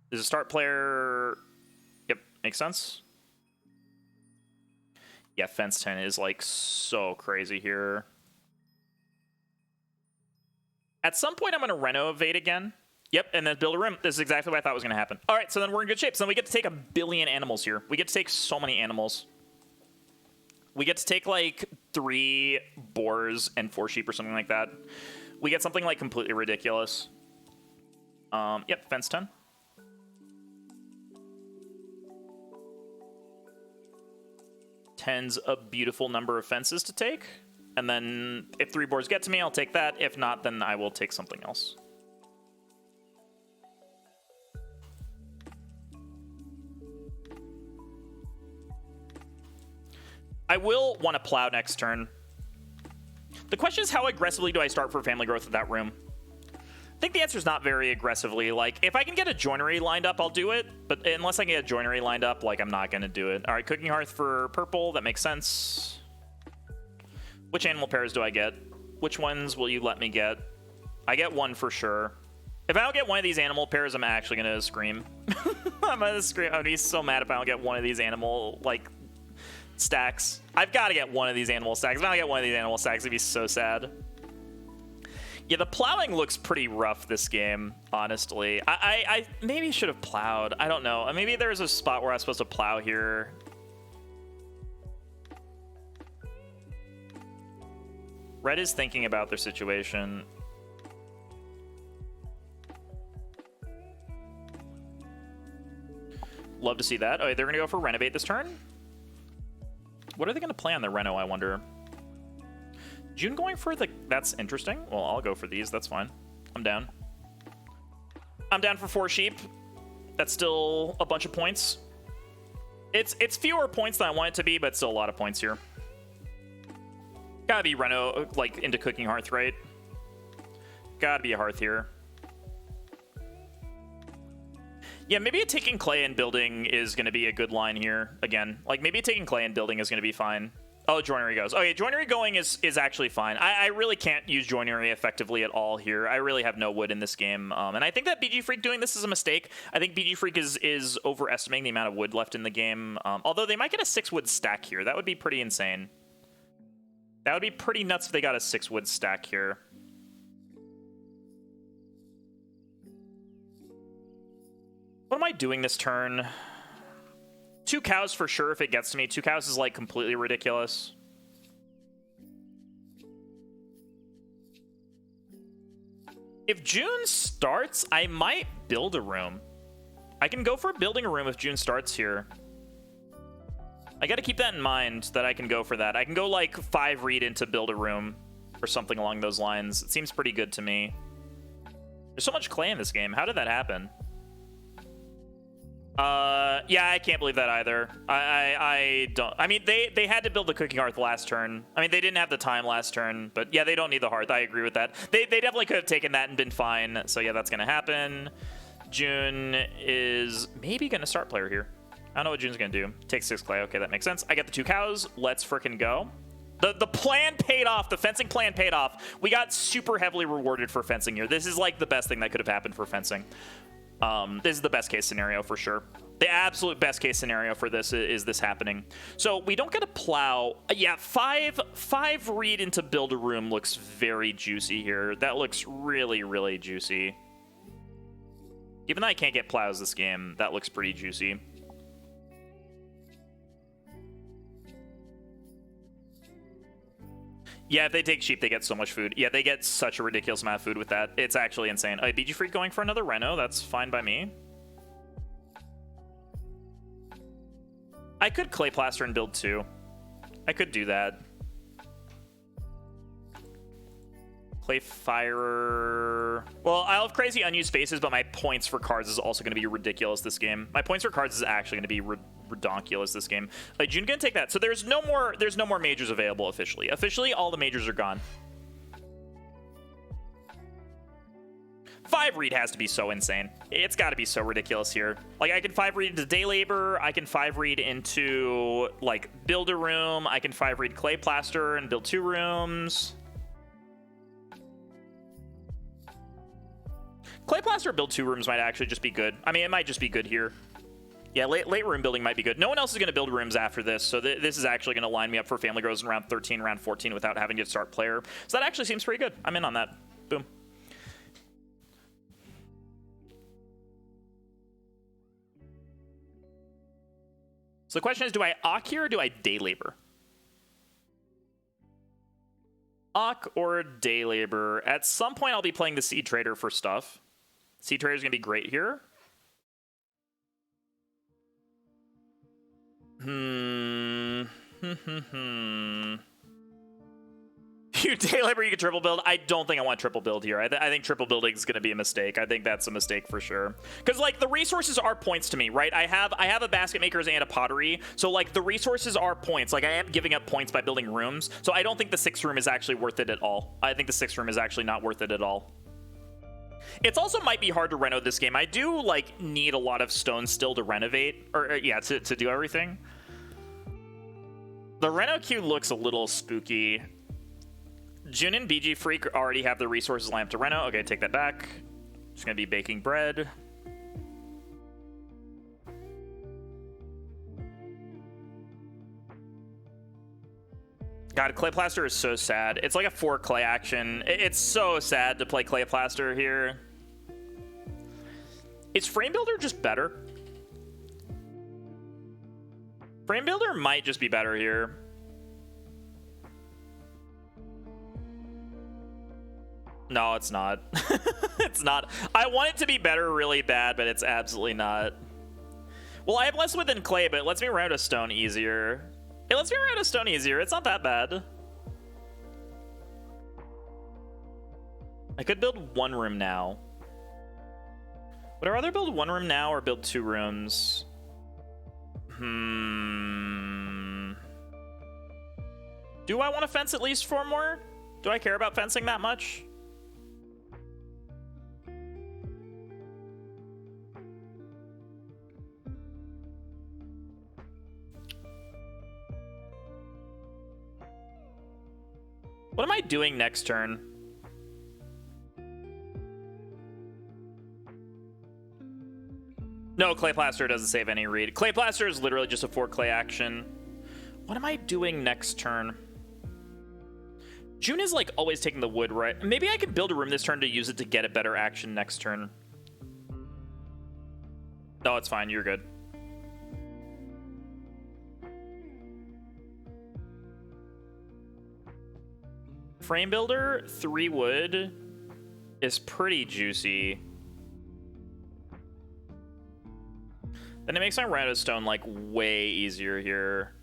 There's a start player. Yep, makes sense. Yeah, fence 10 is like so crazy here. At some point, I'm going to renovate again. Yep, and then build a room. This is exactly what I thought was going to happen. All right, so then we're in good shape. So then we get to take 1 billion animals here. We get to take so many animals. We get to take like 3 boars and 4 sheep or something like that. We get something like completely ridiculous. Yep, fence 10. Ten's a beautiful number of fences to take. And then if 3 boars get to me, I'll take that. If not, then I will take something else. I will want to plow next turn. The question is, how aggressively do I start for family growth with that room? I think the answer is not very aggressively. Like, if I can get a joinery lined up, I'll do it. But unless I can get a joinery lined up, like, I'm not going to do it. All right, cooking hearth for purple. That makes sense. Which animal pairs do I get? Which ones will you let me get? I get 1 for sure. If I don't get one of these animal pairs, I'm actually going to scream. I'm going to scream. I'm going to be so mad if I don't get one of these animal, like, stacks. I've got to get one of these animal stacks. If I don't get one of these animal stacks, it'd be so sad. Yeah, the plowing looks pretty rough this game, honestly. I maybe should have plowed. I don't know. Maybe there's a spot where I was supposed to plow here. Red is thinking about their situation. Love to see that. Oh, they're going to go for renovate this turn? What are they going to play on the reno, I wonder? June going for the... That's interesting. Well, I'll go for these. That's fine. I'm down. I'm down for 4 sheep. That's still a bunch of points. It's fewer points than I want it to be, but still a lot of points here. Gotta be reno, like, into cooking hearth, right? Gotta be a hearth here. Yeah, maybe taking clay and building is going to be a good line here. Again, like maybe taking clay and building is going to be fine. Oh, joinery goes. Okay, joinery going is actually fine. I really can't use joinery effectively at all here. I really have no wood in this game. And I think that BG Freak doing this is a mistake. I think BG Freak is overestimating the amount of wood left in the game. Although they might get a 6 wood stack here. That would be pretty insane. That would be pretty nuts if they got a 6 wood stack here. What am I doing this turn? 2 cows for sure if it gets to me. 2 cows is like completely ridiculous. If June starts, I might build a room. I can go for building a room if June starts here. I got to keep that in mind that I can go for that. I can go like 5 read into build a room or something along those lines. It seems pretty good to me. There's so much clay in this game. How did that happen? Yeah, I can't believe that either. I don't. I mean, they had to build the cooking hearth last turn. I mean, they didn't have the time last turn, but yeah, they don't need the hearth. I agree with that. They definitely could have taken that and been fine. So yeah, that's gonna happen. June is maybe gonna start player here. I don't know what June's gonna do. Take 6 clay. Okay, that makes sense. I got the 2 cows. Let's frickin' go. The plan paid off. The fencing plan paid off. We got super heavily rewarded for fencing here. This is like the best thing that could have happened for fencing. This is the best case scenario for sure. The absolute best case scenario for this is this happening. So we don't get a plow. Yeah, 5 read into build a room looks very juicy here. That looks really, really juicy. Even though I can't get plows this game, that looks pretty juicy. Yeah, if they take sheep, they get so much food. Yeah, they get such a ridiculous amount of food with that. It's actually insane. BG Freak going for another reno. That's fine by me. I could clay plaster and build 2. I could do that. Clay Fire. Well, I'll have crazy unused spaces, but my points for cards is also going to be ridiculous this game. My points for cards is actually going to be redonkulous this game. June gonna take that. So there's no more majors available officially. Officially, all the majors are gone. 5 read has to be so insane. It's got to be so ridiculous here. Like, I can 5 read into Day Labor. I can 5 read into, like, build a room. I can 5 read Clay Plaster and build 2 rooms. Clay Plaster build 2 rooms might actually just be good. I mean, it might just be good here. Yeah, late room building might be good. No one else is going to build rooms after this, so this is actually going to line me up for Family Grows in round 13, round 14 without having to start player. So that actually seems pretty good. I'm in on that. Boom. So the question is, do I Ock here or do I Day Labor? Ock or Day Labor? At some point, I'll be playing the Seed Trader for stuff. Seed Trader is going to be great here. You Day Labor, you can triple build. I don't think I want triple build here. I think triple building is going to be a mistake. I think that's a mistake for sure. Because, like, the resources are points to me, right? I have a basket makers and a pottery. So, like, the resources are points. Like, I am giving up points by building rooms. So I don't think the 6th room is actually worth it at all. I think the 6th room is actually not worth it at all. It's also might be hard to reno this game. I do, like, need a lot of stone still to renovate. Or yeah, to do everything. The reno queue looks a little spooky. June and BG Freak already have the resources lined up to reno. Okay, take that back. Just gonna be baking bread. God, Clay Plaster is so sad. It's like a 4 clay action. It's so sad to play Clay Plaster here. Is Frame Builder just better? Frame Builder might just be better here. No, it's not. It's not. I want it to be better really bad, but it's absolutely not. Well, I have less wood than clay, but it lets me round a stone easier. It lets me round a stone easier. It's not that bad. I could build 1 room now. Would I rather build 1 room now or build 2 rooms? Do I want to fence at least 4 more? Do I care about fencing that much? What am I doing next turn? No, Clay Plaster doesn't save any read. Clay Plaster is literally just a 4 clay action. What am I doing next turn? June is like always taking the wood, right? Maybe I can build a room this turn to use it to get a better action next turn. No, it's fine. You're good. Frame Builder, 3 wood is pretty juicy. Then it makes my rounded stone like way easier here.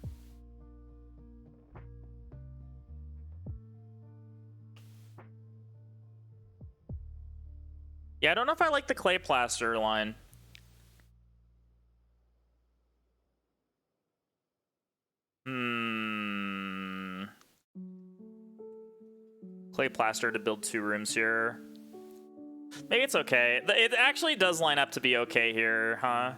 Yeah, I don't know if I like the Clay Plaster line. Clay Plaster to build 2 rooms here. Maybe it's okay. It actually does line up to be okay here, huh?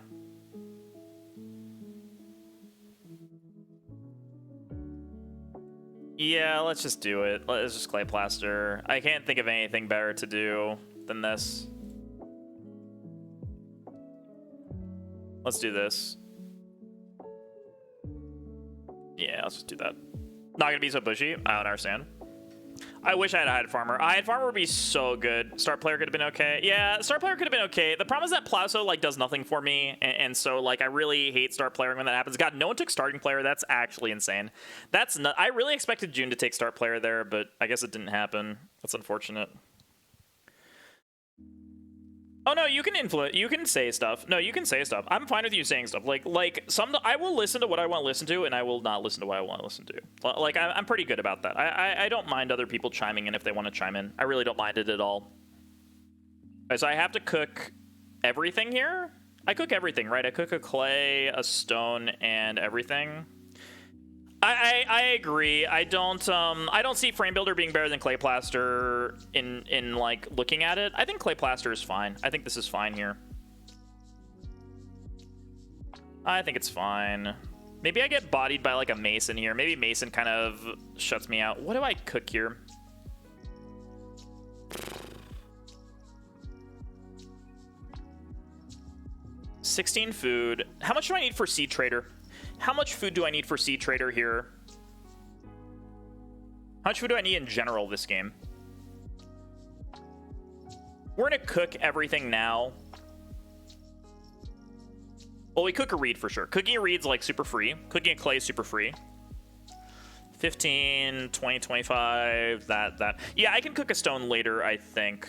Yeah, let's just do it. Let's just Clay Plaster. I can't think of anything better to do than this. Let's do this. Yeah, let's just do that. Not gonna be so bushy. I don't understand. I wish I had a Hide Farmer. A Hide Farmer would be so good. Start player could have been okay. Yeah, start player could have been okay. The problem is that Plowso like does nothing for me, and so like I really hate start playering when that happens. God, no one took starting player. That's actually insane. That's not. I really expected June to take start player there, but I guess it didn't happen. That's unfortunate. Oh no, you can influence. You can say stuff. No, you can say stuff. I'm fine with you saying stuff. Like some. I will listen to what I want to listen to, and I will not listen to what I want to listen to. Like I'm pretty good about that. I don't mind other people chiming in if they want to chime in. I really don't mind it at all. So I have to cook everything here. I cook everything, right? I cook a clay, a stone, and everything. I agree. I don't see frame builder being better than clay plaster in like looking at it. I think clay plaster is fine. I think this is fine here. I think it's fine. Maybe I get bodied by like a mason here. Maybe mason kind of shuts me out. What do I cook here? $16 food. How much do I need for seed trader? How much food do I need for seed trader here? How much food do I need in general this game? We're gonna cook everything now. Well, we cook a reed for sure. Cooking a reed's like super free. Cooking a clay is super free. 15, 20, 25, that. Yeah, I can cook a stone later, I think.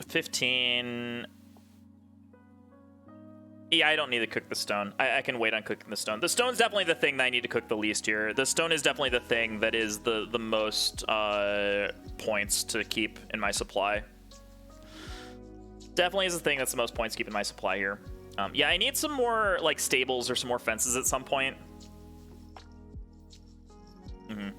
$15. Yeah, I don't need to cook the stone. I can wait on cooking the stone. The stone's definitely the thing that I need to cook the least here. The stone is definitely the thing that is the most points to keep in my supply. Definitely is the thing that's the most points to keep in my supply here. Yeah, I need some more like stables or some more fences at some point. Mm-hmm.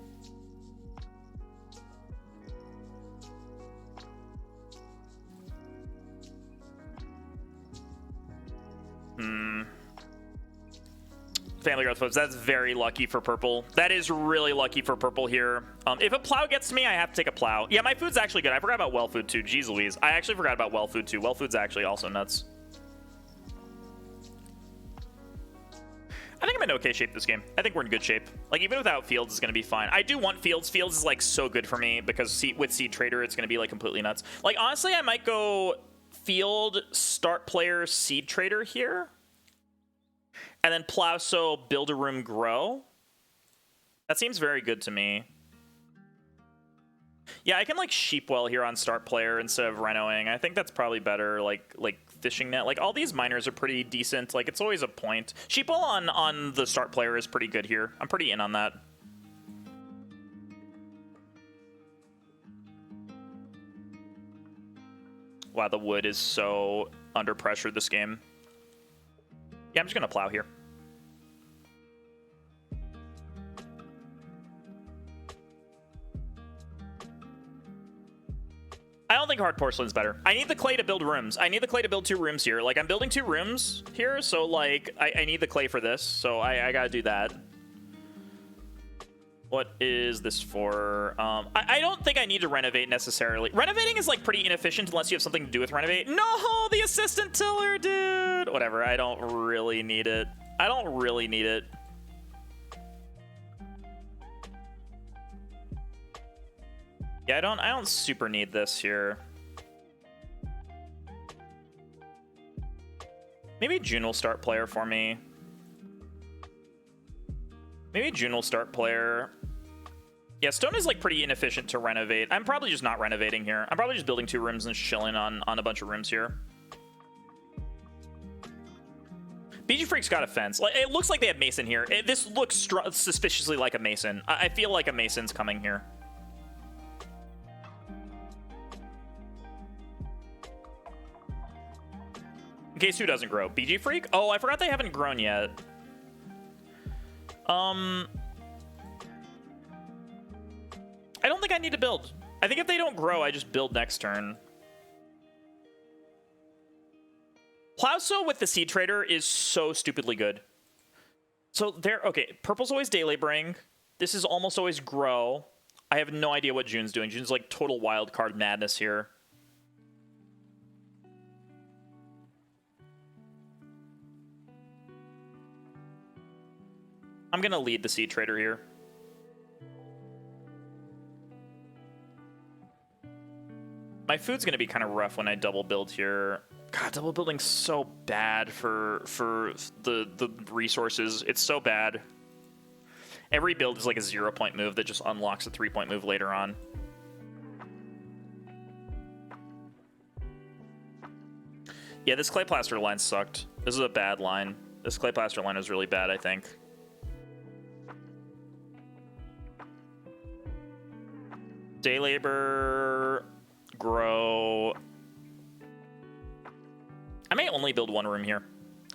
Family growth foods. That's very lucky for purple. That is really lucky for purple here. If a plow gets to me, I have to take a plow. Yeah, my food's actually good. I forgot about well food too. Jeez Louise. I actually forgot about well food too. Well food's actually also nuts. I think I'm in okay shape this game. I think we're in good shape. Like, even without fields, it's going to be fine. I do want fields. Fields is, like, so good for me because with Seed Trader, it's going to be, like, completely nuts. Like, honestly, I might go field, start player, Seed Trader here. And then plow, so build a room, grow. That seems very good to me. Yeah, I can like sheep well here on start player instead of renoing. I think that's probably better. Like fishing net. Like all these miners are pretty decent. Like it's always a point. Sheep well on the start player is pretty good here. I'm pretty in on that. Wow, the wood is so under pressure this game. Yeah, I'm just gonna plow here. I don't think hard porcelain's better. I need the clay to build rooms. I need the clay to build 2 rooms here. Like, I'm building 2 rooms here, so, like, I need the clay for this. So I gotta do that. What is this for? I don't think I need to renovate necessarily. Renovating is, like, pretty inefficient unless you have something to do with renovate. No, the assistant tiller, dude! Whatever, I don't really need it. I don't really need it. Yeah, I don't super need this here. Maybe June will start player for me. Maybe June will start player. Yeah, stone is like pretty inefficient to renovate. I'm probably just not renovating here. I'm probably just building 2 rooms and chilling on a bunch of rooms here. BG Freak's got a fence. Like, it looks like they have Mason here. This looks suspiciously like a Mason. I feel like a Mason's coming here. In case who doesn't grow. BG Freak? Oh, I forgot they haven't grown yet. I don't think I need to build. I think if they don't grow, I just build next turn. Plowso with the Seed Trader is so stupidly good. So there, okay, purple's always day laboring. This is almost always grow. I have no idea what June's doing. June's like total wild card madness here. I'm gonna lead the Seed Trader here. My food's gonna be kind of rough when I double build here. God, double building's so bad for the resources. It's so bad. Every build is like a 0-point move that just unlocks a 3-point move later on. Yeah, this clay plaster line sucked. This is a bad line. This clay plaster line was really bad, I think. Day labor, grow. I may only build one room here.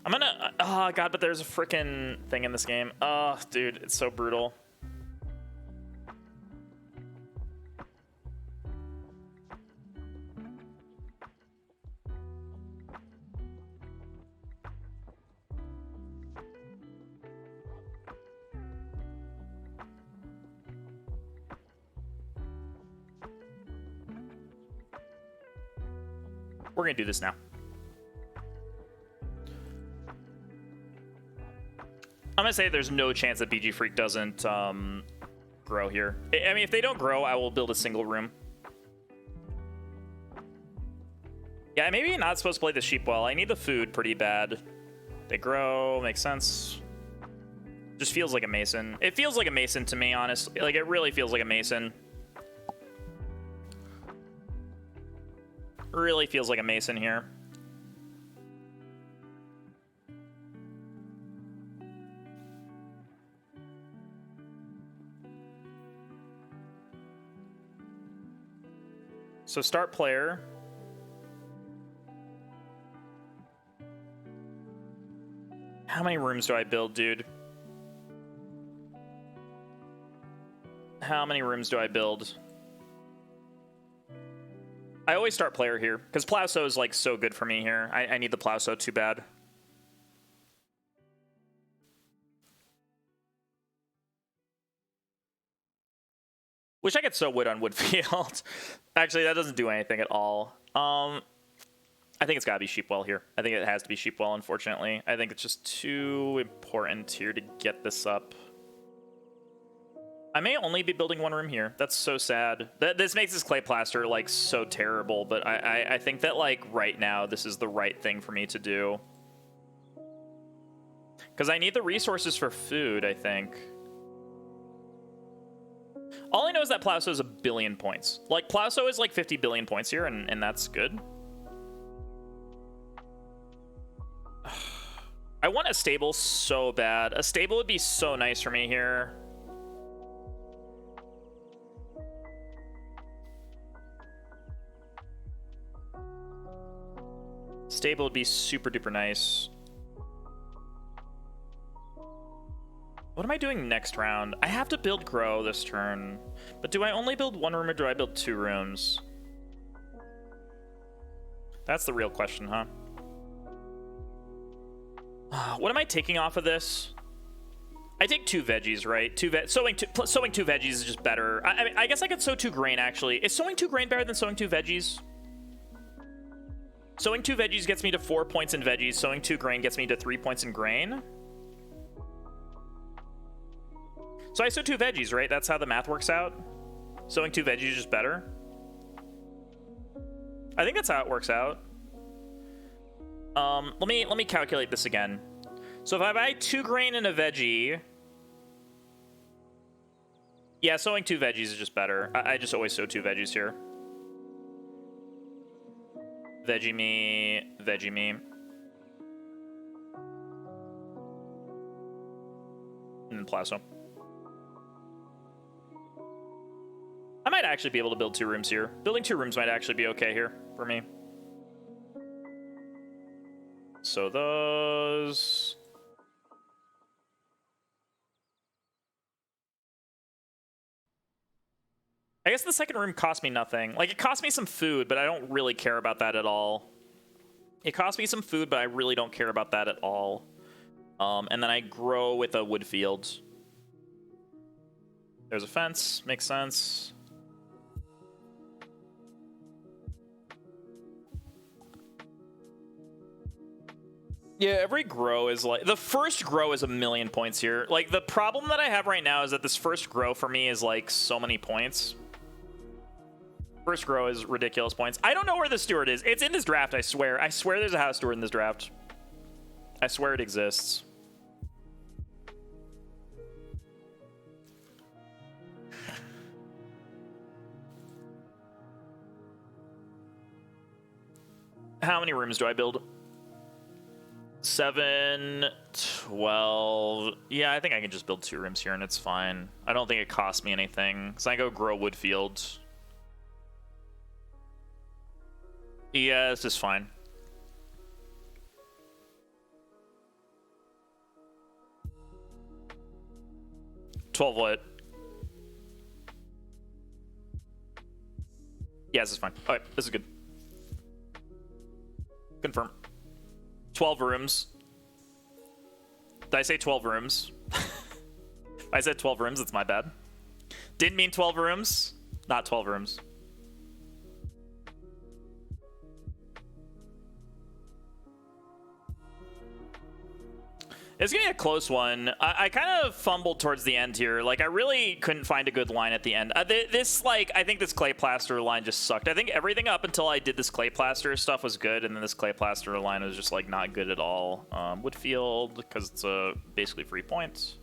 I'm gonna, oh god, but there's a freaking thing in this game. Oh, dude, it's so brutal. We're gonna do this now. I'm gonna say there's no chance that BG Freak doesn't grow here. I mean, if they don't grow, I will build a single room. Yeah, maybe you're not supposed to play the sheep well. I need the food pretty bad. They grow, makes sense. Just feels like a mason. It feels like a mason to me, honestly. Like, it really feels like a mason. Really feels like a mason here. So start player. How many rooms do I build, dude? How many rooms do I build? I always start player here, because Plowso is like so good for me here. I need the Plowso too bad. Wish I could sow wood on Woodfield. Actually, that doesn't do anything at all. I think it's gotta be Sheepwell here. I think it has to be Sheepwell, unfortunately. I think it's just too important here to get this up. I may only be building one room here. That's so sad. This makes this clay plaster like so terrible, but I think that like right now this is the right thing for me to do. Because I need the resources for food, I think. All I know is that Plowso is 1 billion points. Like, Plowso is like 50 billion points here, and that's good. I want a stable so bad. A stable would be so nice for me here. Stable would be super duper nice. What am I doing next round? I have to build grow this turn. But do I only build one room or do I build 2 rooms? That's the real question, huh? What am I taking off of this? I take 2 veggies, right? Sowing 2 veggies is just better. I guess I could sow 2 grain, actually. Is sowing 2 grain better than sowing 2 veggies? Sowing 2 veggies gets me to 4 points in veggies. Sowing 2 grain gets me to 3 points in grain. So I sow 2 veggies, right? That's how the math works out. Sowing 2 veggies is just better. I think that's how it works out. Let me calculate this again. So if I buy 2 grain and a veggie, yeah, sowing 2 veggies is just better. I just always sow 2 veggies here. Veggie me, veggie me. And then Plowso. I might actually be able to build 2 rooms here. Building 2 rooms might actually be okay here for me. So those... I guess the second room cost me nothing. Like, it cost me some food, but I don't really care about that at all. It cost me some food, but I really don't care about that at all. And then I grow with a wood field. There's a fence. Makes sense. Yeah, every grow is like... The first grow is 1 million points here. Like, the problem that I have right now is that this first grow for me is like so many points. First grow is ridiculous points. I don't know where the steward is. It's in this draft, I swear. I swear there's a house steward in this draft. I swear it exists. How many rooms do I build? 7, 12. Yeah, I think I can just build 2 rooms here and it's fine. I don't think it costs me anything. So I go grow wood fields. Yeah, this is fine. $12 what? Yeah, this is fine. All right, this is good. Confirm. 12 rooms. Did I say 12 rooms? I said 12 rooms, it's my bad. Didn't mean 12 rooms. Not 12 rooms. It's gonna be a close one. I kind of fumbled towards the end here. Like, I really couldn't find a good line at the end. This, like, I think this clay plaster line just sucked. I think everything up until I did this clay plaster stuff was good, and then this clay plaster line was just, like, not good at all. Woodfield, because it's basically free points.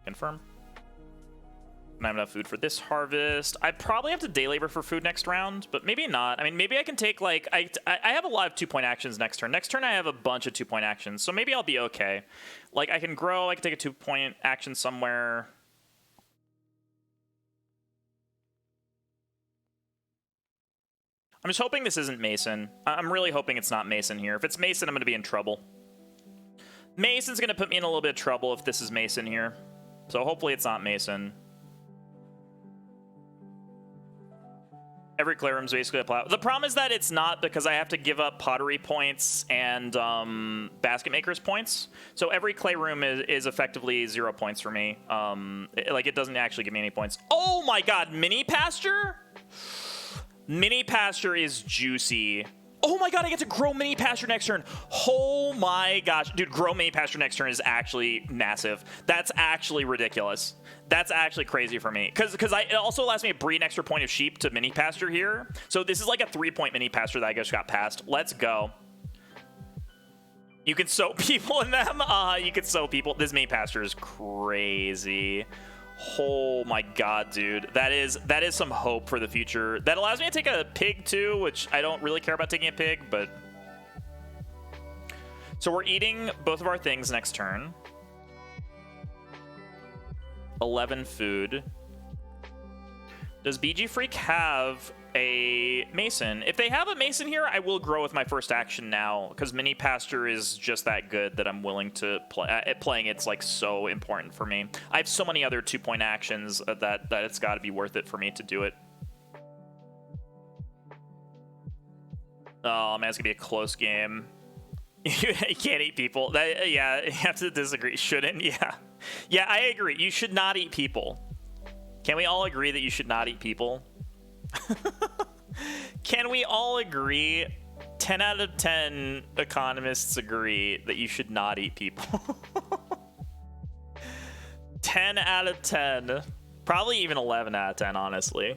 Confirm. And I have enough food for this harvest. I probably have to day labor for food next round, but maybe not. I mean, maybe I can take, like, I have a lot of 2-point actions next turn. Next turn I have a bunch of 2-point actions, so maybe I'll be okay. Like, I can grow, I can take a 2-point action somewhere. I'm just hoping this isn't Mason. I'm really hoping it's not Mason here. If it's Mason, I'm going to be in trouble. Mason's going to put me in a little bit of trouble if this is Mason here. So hopefully it's not Mason. Every clay room is basically a plow. The problem is that it's not, because I have to give up pottery points and basket makers points. So every clay room is effectively 0 points for me. It doesn't actually give me any points. Oh my god, mini pasture? Mini pasture is juicy. Oh my god, I get to grow mini pasture next turn. Oh my gosh. Dude, grow mini pasture next turn is actually massive. That's actually ridiculous. That's actually crazy for me. Because it also allows me to breed an extra point of sheep to mini pasture here. So this is like a 3-point mini pasture that I just got past. Let's go. You can sow people in them. You can sow people. This mini pasture is crazy. Oh my god, dude. That is some hope for the future. That allows me to take a pig too, which I don't really care about taking a pig, but... So we're eating both of our things next turn. 11 food. Does BG Freak have a Mason? If they have a Mason here, I will grow with my first action now, because mini pasture is just that good that I'm willing to play. Playing it's like so important for me. I have so many other 2-point actions that it's got to be worth it for me to do it. Oh man, it's gonna be a close game. You can't eat people. Yeah, you have to disagree. Shouldn't? Yeah, I agree. You should not eat people. Can we all agree that you should not eat people? Can we all agree? 10 out of 10 economists agree that you should not eat people. 10 out of 10. Probably even 11 out of 10, honestly.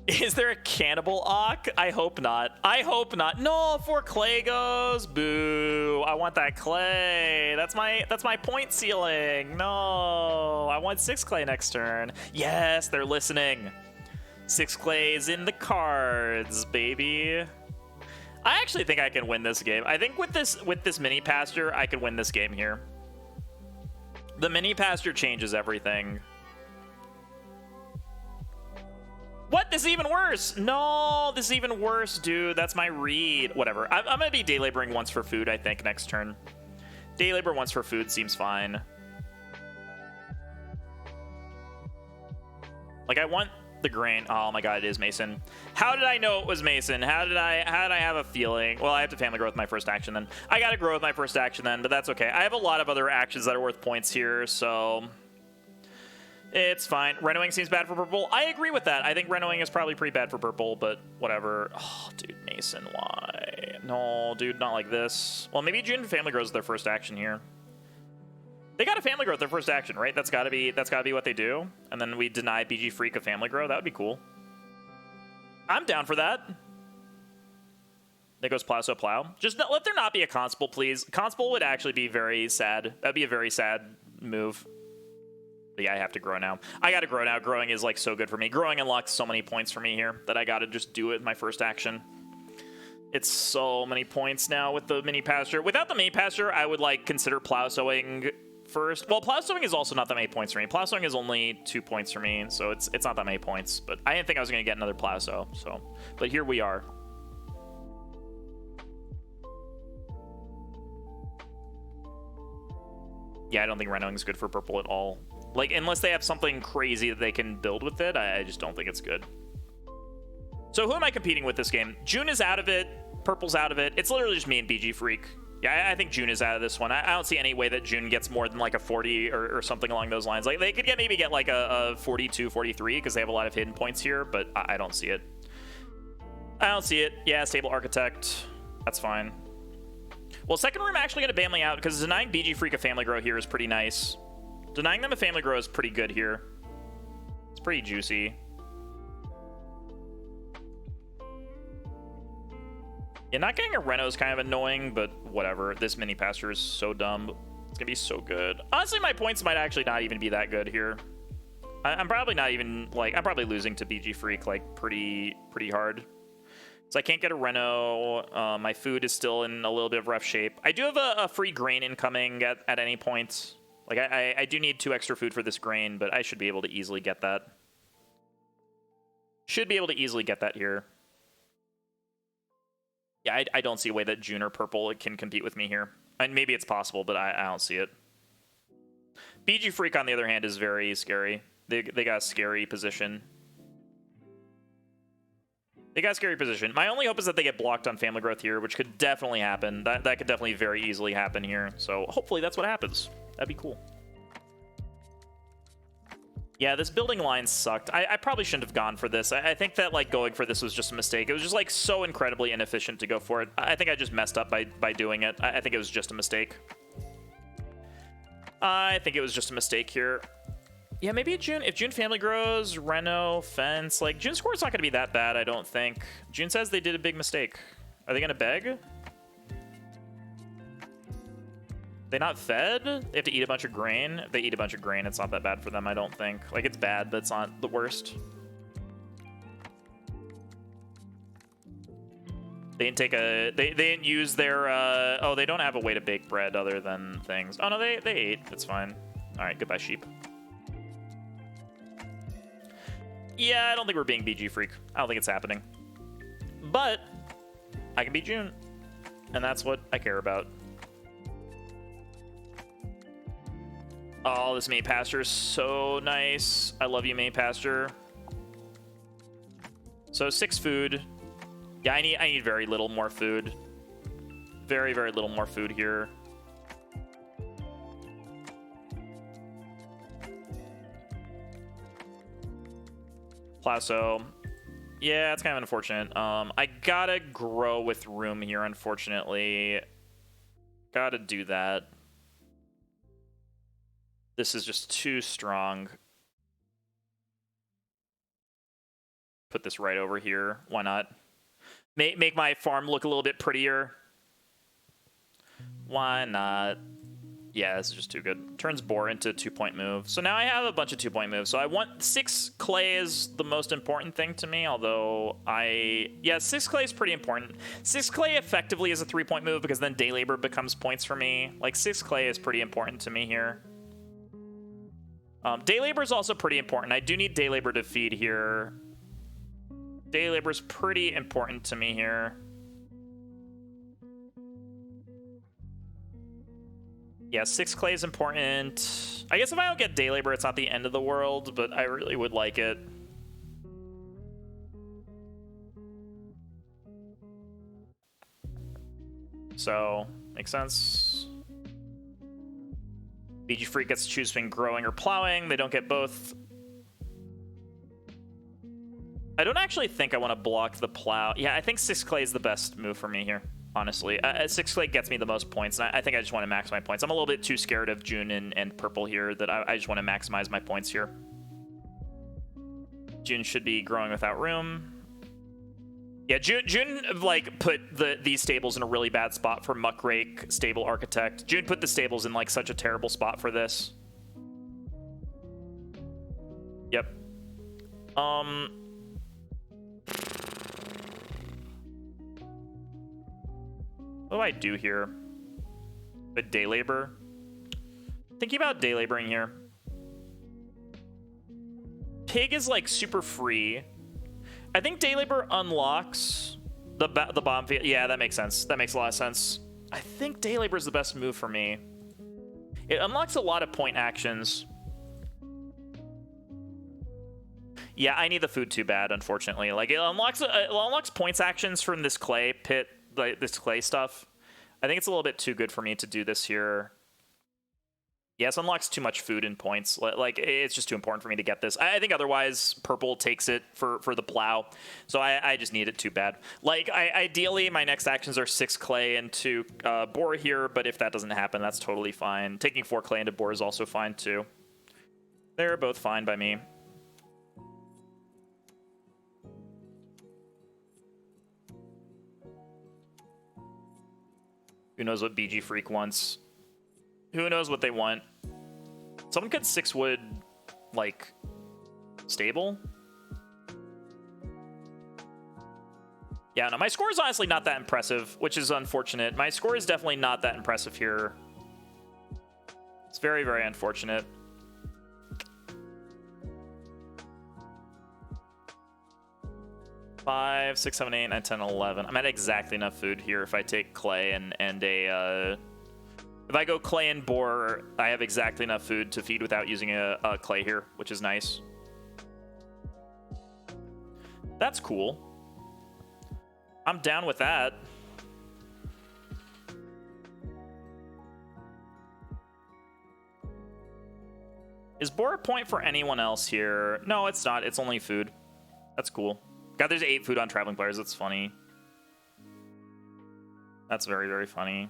Is there a cannibal Auk? I hope not. I hope not. No, 4 clay goes. Boo. I want that clay. That's my point ceiling. No. I want 6 clay next turn. Yes, they're listening. 6 clays in the cards, baby. I actually think I can win this game. I think with this mini pasture, I can win this game here. The mini pasture changes everything. What? This is even worse. No, this is even worse, dude. That's my read. Whatever. I'm going to be day laboring once for food, I think, next turn. Day labor once for food seems fine. Like, I want the grain. Oh my god, it is Mason. How did I know it was Mason? How did I have a feeling? Well, I have to family grow with my first action then. I got to grow with my first action then, but that's okay. I have a lot of other actions that are worth points here, so... It's fine. Renowing seems bad for purple. I agree with that. I think Renowing is probably pretty bad for purple, but whatever. Oh, dude, Mason, why? No, dude, not like this. Well, maybe June family grows their first action here. They got a family growth their first action, right? That's gotta be what they do. And then we deny BG Freak a family grow. That would be cool. I'm down for that. There goes Plow, so Plow. Just let there not be a Constable, please. Constable would actually be very sad. That'd be a very sad move. But yeah, I have to grow now. I gotta grow now. Growing is like so good for me. Growing unlocks so many points for me here that I gotta just do it in my first action. It's so many points now with the mini pasture. Without the mini pasture, I would like consider Plow sowing first. Well, Plow sowing is also not that many points for me. Plow sowing is only 2 points for me, so it's not that many points. But I didn't think I was gonna get another Plow sow. So, but here we are. Yeah, I don't think Renoing is good for purple at all. Like, unless they have something crazy that they can build with it, I just don't think it's good. So who am I competing with this game? June is out of it. Purple's out of it. It's literally just me and BG Freak. Yeah, I think June is out of this one. I don't see any way that June gets more than like a 40 or something along those lines. Like, they could maybe get like a 42, 43 because they have a lot of hidden points here, but I don't see it. I don't see it. Yeah, Stable Architect. That's fine. Well, second room actually going to ban me out because denying BG Freak a family grow here is pretty nice. Denying them a family grow is pretty good here. It's pretty juicy. Yeah, not getting a Reno is kind of annoying, but whatever. This mini pasture is so dumb. It's going to be so good. Honestly, my points might actually not even be that good here. I'm probably not even, like, I'm probably losing to BG Freak, like, pretty hard. So I can't get a Reno. My food is still in a little bit of rough shape. I do have a free grain incoming at any point. Like, I do need 2 extra food for this grain, but I should be able to easily get that. Should be able to easily get that here. Yeah, I don't see a way that June or Purple can compete with me here. And maybe it's possible, but I don't see it. BG Freak, on the other hand, is very scary. They got a scary position. They got a scary position. My only hope is that they get blocked on family growth here, which could definitely happen. That could definitely very easily happen here. So hopefully that's what happens. That'd be cool. Yeah, this building line sucked. I probably shouldn't have gone for this. I think that like going for this was just a mistake. It was just like so incredibly inefficient to go for it. I think I just messed up by doing it. I think it was just a mistake. I think it was just a mistake here. Yeah, maybe June. If June family grows, Reno, fence, like June's score is not going to be that bad, I don't think. June says they did a big mistake. Are they going to beg? They not fed? They have to eat a bunch of grain? If they eat a bunch of grain, it's not that bad for them, I don't think. Like, it's bad, but it's not the worst. They didn't take a... They didn't use their... oh, they don't have a way to bake bread other than things. Oh, no, they ate. It's fine. All right, goodbye, sheep. Yeah, I don't think we're being BG Freak. I don't think it's happening. But I can beat June, and that's what I care about. Oh, this main pasture is so nice. I love you, main pasture. So 6 food. Yeah, I need very little more food. Very, very little more food here. Plaso. Yeah, it's kind of unfortunate. I gotta grow with room here, unfortunately. Gotta do that. This is just too strong. Put this right over here. Why not? Make my farm look a little bit prettier. Why not? Yeah, this is just too good. Turns Boar into a 2-point move. So now I have a bunch of 2-point moves. So I want 6 clay is the most important thing to me, although yeah, 6 clay is pretty important. 6 clay effectively is a 3-point move because then day labor becomes points for me. Like 6 clay is pretty important to me here. Day labor is also pretty important. I do need day labor to feed here. Day labor is pretty important to me here. Yeah, 6 clay is important. I guess if I don't get day labor, it's not the end of the world, but I really would like it. So, makes sense. BG Freak gets to choose between growing or plowing. They don't get both. I don't actually think I want to block the plow. Yeah, I think 6 clay is the best move for me here, honestly. 6 clay gets me the most points, and I think I just want to max my points. I'm a little bit too scared of June and purple here that I just want to maximize my points here. June should be growing without room. Yeah, June like put these stables in a really bad spot for Muckrake, Stable Architect. June put the stables in like such a terrible spot for this. Yep. What do I do here? A day labor? Thinking about day laboring here. Pig is like super free. I think day labor unlocks the bomb field. Yeah, that makes sense. That makes a lot of sense. I think day labor is the best move for me. It unlocks a lot of point actions. Yeah, I need the food too bad, unfortunately. Like it unlocks points actions from this clay pit, like this clay stuff. I think it's a little bit too good for me to do this here. Yes, unlocks too much food and points. Like, it's just too important for me to get this. I think otherwise, purple takes it for the plow. So I just need it too bad. Like, ideally, my next actions are 6 clay into boar here, but if that doesn't happen, that's totally fine. Taking 4 clay into boar is also fine, too. They're both fine by me. Who knows what BG Freak wants? Who knows what they want? Someone could 6 wood, like, stable. Yeah, no, my score is honestly not that impressive, which is unfortunate. My score is definitely not that impressive here. It's very, very unfortunate. Five, 6, 7, 8, 9, 10, 11. I'm at exactly enough food here if I take clay and a... If I go clay and boar, I have exactly enough food to feed without using a clay here, which is nice. That's cool. I'm down with that. Is boar a point for anyone else here? No, it's not. It's only food. That's cool. God, there's 8 food on traveling players. That's funny. That's very, very funny.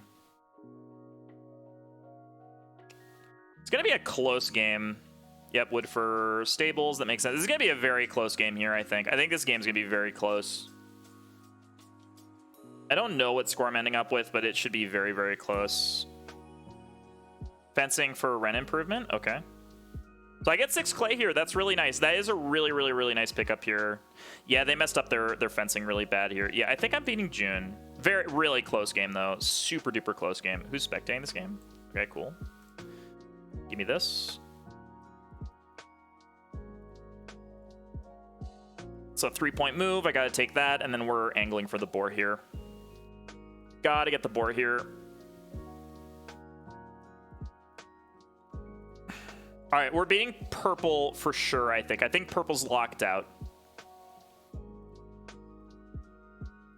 It's going to be a close game. Yep, wood for stables. That makes sense. This is going to be a very close game here, I think. I think this game's going to be very close. I don't know what score I'm ending up with, but it should be very, very close. Fencing for Ren improvement? Okay. So I get 6 clay here. That's really nice. That is a really, really, really nice pickup here. Yeah, they messed up their fencing really bad here. Yeah, I think I'm beating June. Really close game, though. Super duper close game. Who's spectating this game? Okay, cool. Give me this. It's a 3-point move. I gotta take that, and then we're angling for the boar here. Gotta get the boar here. All right, we're beating purple for sure, I think. I think purple's locked out.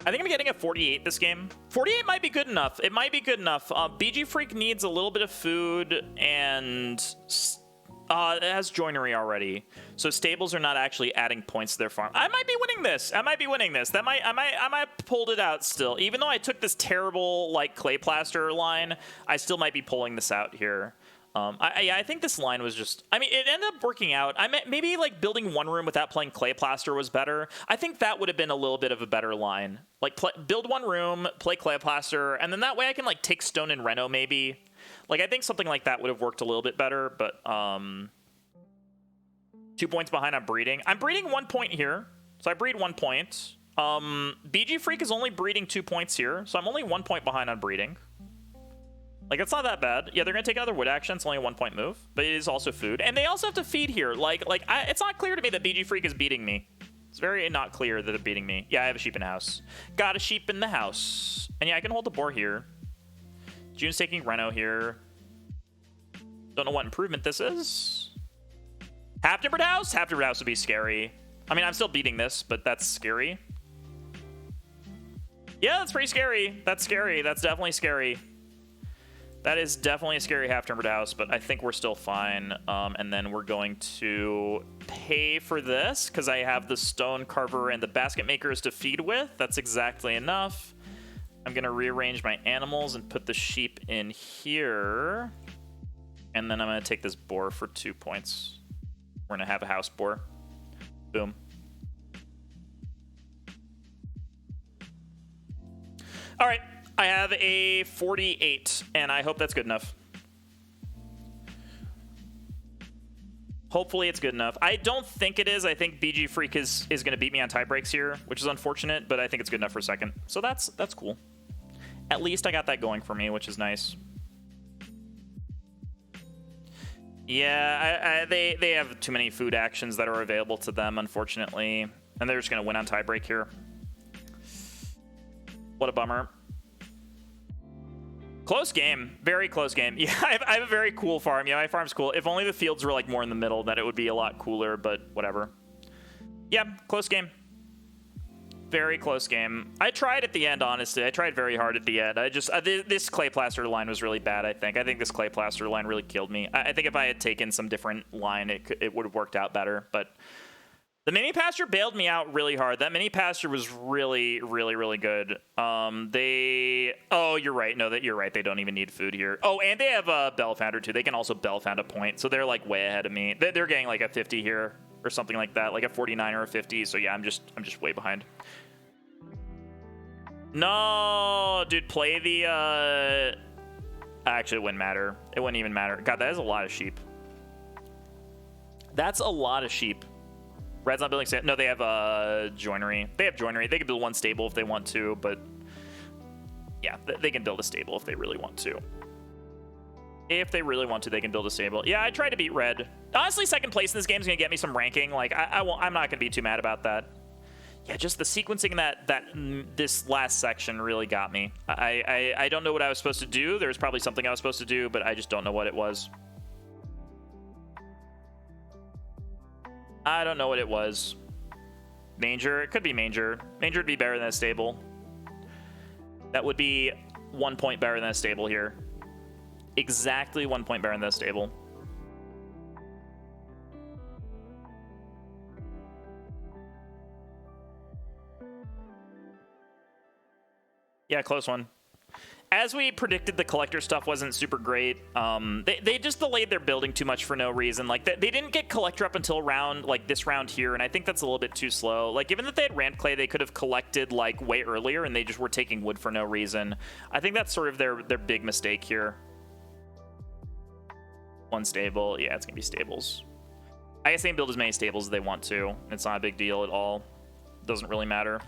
I think I'm getting a 48 this game. 48 might be good enough. It might be good enough. BG Freak needs a little bit of food, and it has joinery already. So stables are not actually adding points to their farm. I might be winning this. I might be winning this. I might pulled it out still. Even though I took this terrible like clay plaster line, I still might be pulling this out here. I think this line was just... I mean, it ended up working out. Maybe, like, building one room without playing clay plaster was better. I think that would have been a little bit of a better line. Like, build one room, play clay plaster, and then that way I can, like, take stone and reno, maybe. Like, I think something like that would have worked a little bit better, but, 2 points behind on breeding. I'm breeding 1 point here, so I breed 1 point. BG Freak is only breeding 2 points here, so I'm only 1 point behind on breeding. Like, it's not that bad. Yeah, they're going to take another wood action. It's only a 1 point move, but it is also food. And they also have to feed here. It's not clear to me that BG Freak is beating me. It's very not clear that it's beating me. Yeah, I have a sheep in the house. Got a sheep in the house. And yeah, I can hold the boar here. June's taking Reno here. Don't know what improvement this is. Half-timbered house? Half-timbered house would be scary. I mean, I'm still beating this, but that's scary. Yeah, that's pretty scary. That's scary. That's definitely scary. That is definitely a scary half-timbered house, but I think we're still fine. And then we're going to pay for this because I have the stone carver and the basket makers to feed with. That's exactly enough. I'm gonna rearrange my animals and put the sheep in here. And then I'm gonna take this boar for 2 points. We're gonna have a house boar. Boom. All right, I have a 48, and I hope that's good enough. Hopefully it's good enough. I don't think it is. I think BG Freak is going to beat me on tie breaks here, which is unfortunate, but I think it's good enough for second. So that's cool. At least I got that going for me, which is nice. Yeah, they have too many food actions that are available to them, unfortunately. And they're just going to win on tie break here. What a bummer. Close game. Very close game. Yeah, I have a very cool farm. Yeah, my farm's cool. If only the fields were like more in the middle, then it would be a lot cooler, but whatever. Yeah, close game. Very close game. I tried at the end, honestly. I tried very hard at the end. This clay plaster line was really bad, I think. I think this clay plaster line really killed me. I think if I had taken some different line, it would have worked out better, but the mini pasture bailed me out really hard. That mini pasture was really, really, really good. Oh, you're right. No, you're right. They don't even need food here. Oh, and they have a bell founder too. They can also bell found a point, so they're like way ahead of me. They're getting like a 50 here or something like that, like a 49 or a 50. So yeah, I'm just way behind. No, dude, play the. Actually, it wouldn't matter. It wouldn't even matter. God, that is a lot of sheep. That's a lot of sheep. Red's not building stand. No, they have joinery. They have joinery. They can build one stable if they want to, but yeah, they can build a stable if they really want to. If they really want to, they can build a stable. Yeah, I tried to beat red. Honestly, second place in this game is gonna get me some ranking. Like I'm not gonna be too mad about that. Yeah, just the sequencing in this last section really got me. I don't know what I was supposed to do. There's probably something I was supposed to do, but I just don't know what it was. I don't know what it was. Manger? It could be Manger. Manger would be better than a stable. That would be 1 point better than a stable here. Exactly 1 point better than a stable. Yeah, close one. As we predicted, the collector stuff wasn't super great. They just delayed their building too much for no reason. Like they didn't get collector up until this round here, and I think that's a little bit too slow. Like given that they had rand clay, they could have collected like way earlier, and they just were taking wood for no reason. I think that's sort of their big mistake here. One stable, yeah, it's gonna be stables. I guess they can build as many stables as they want to. It's not a big deal at all. Doesn't really matter.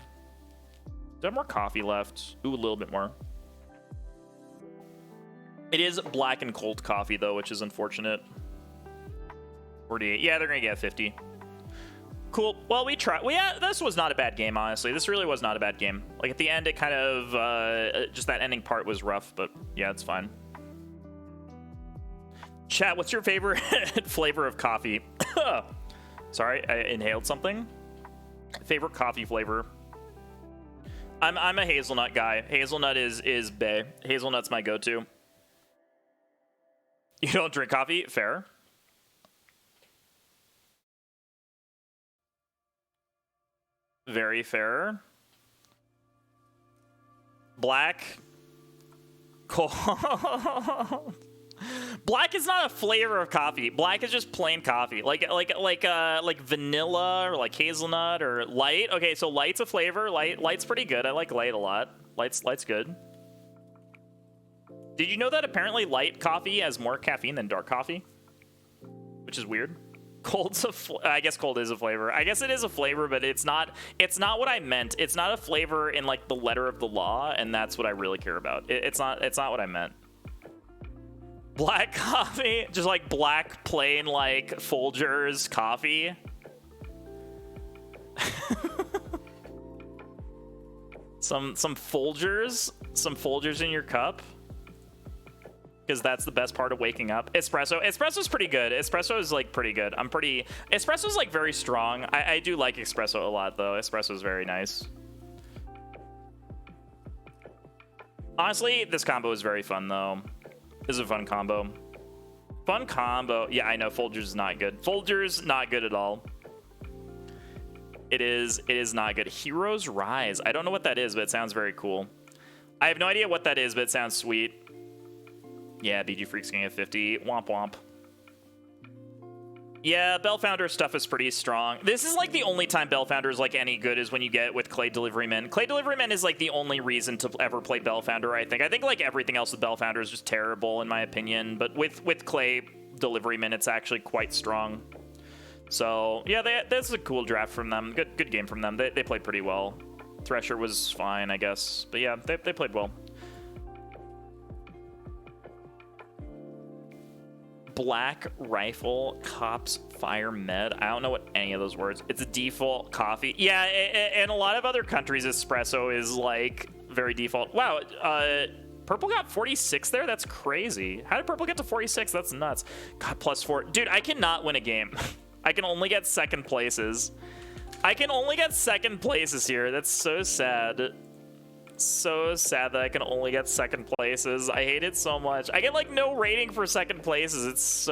Do I have more coffee left? Ooh, a little bit more. It is black and cold coffee, though, which is unfortunate. 48. Yeah, they're going to get 50. Cool. Well, we tried. Well, yeah, this was not a bad game, honestly. This really was not a bad game. Like, at the end, it kind of... just that ending part was rough, but yeah, it's fine. Chat, what's your favorite flavor of coffee? Sorry, I inhaled something. Favorite coffee flavor? I'm a hazelnut guy. Hazelnut is bae. Hazelnut's my go-to. You don't drink coffee? Fair. Very fair. Black. Cold. Black is not a flavor of coffee. Black is just plain coffee. Like vanilla or like hazelnut or light. Okay, so light's a flavor. Light's pretty good. I like light a lot. Light's good. Did you know that apparently light coffee has more caffeine than dark coffee? Which is weird. Cold's I guess cold is a flavor. I guess it is a flavor, but it's not what I meant. It's not a flavor in like the letter of the law, and that's what I really care about. It's not what I meant. Black coffee, just like black plain like Folgers coffee. some Folgers in your cup. Because that's the best part of waking up. Espresso's pretty good. Espresso is like pretty good. Espresso's like very strong. I do like espresso a lot though. Espresso's very nice. Honestly, this combo is very fun though. This is a fun combo. Fun combo. Yeah, I know Folgers is not good. Folgers not good at all. It is not good. Heroes Rise. I don't know what that is, but it sounds very cool. I have no idea what that is, but it sounds sweet. Yeah, BG Freak's getting a 50. Womp womp. Yeah, Bellfounder stuff is pretty strong. This is like the only time Bellfounder is like any good is when you get with Clay Deliveryman. Clay Deliveryman is like the only reason to ever play Bellfounder, I think. I think like everything else with Bellfounder is just terrible in my opinion, but with Clay Deliveryman, it's actually quite strong. So yeah, this is a cool draft from them. Good game from them. They played pretty well. Thresher was fine, I guess, but yeah, they played well. Black Rifle Cops Fire Med. I don't know what any of those words. It's a default coffee. Yeah, in a lot of other countries, espresso is like very default. Wow, Purple got 46 there? That's crazy. How did Purple get to 46? That's nuts. God, +4. Dude, I cannot win a game. I can only get second places. I can only get second places here. That's so sad. So sad that I can only get second places. I hate it so much. I get like no rating for second places. It's so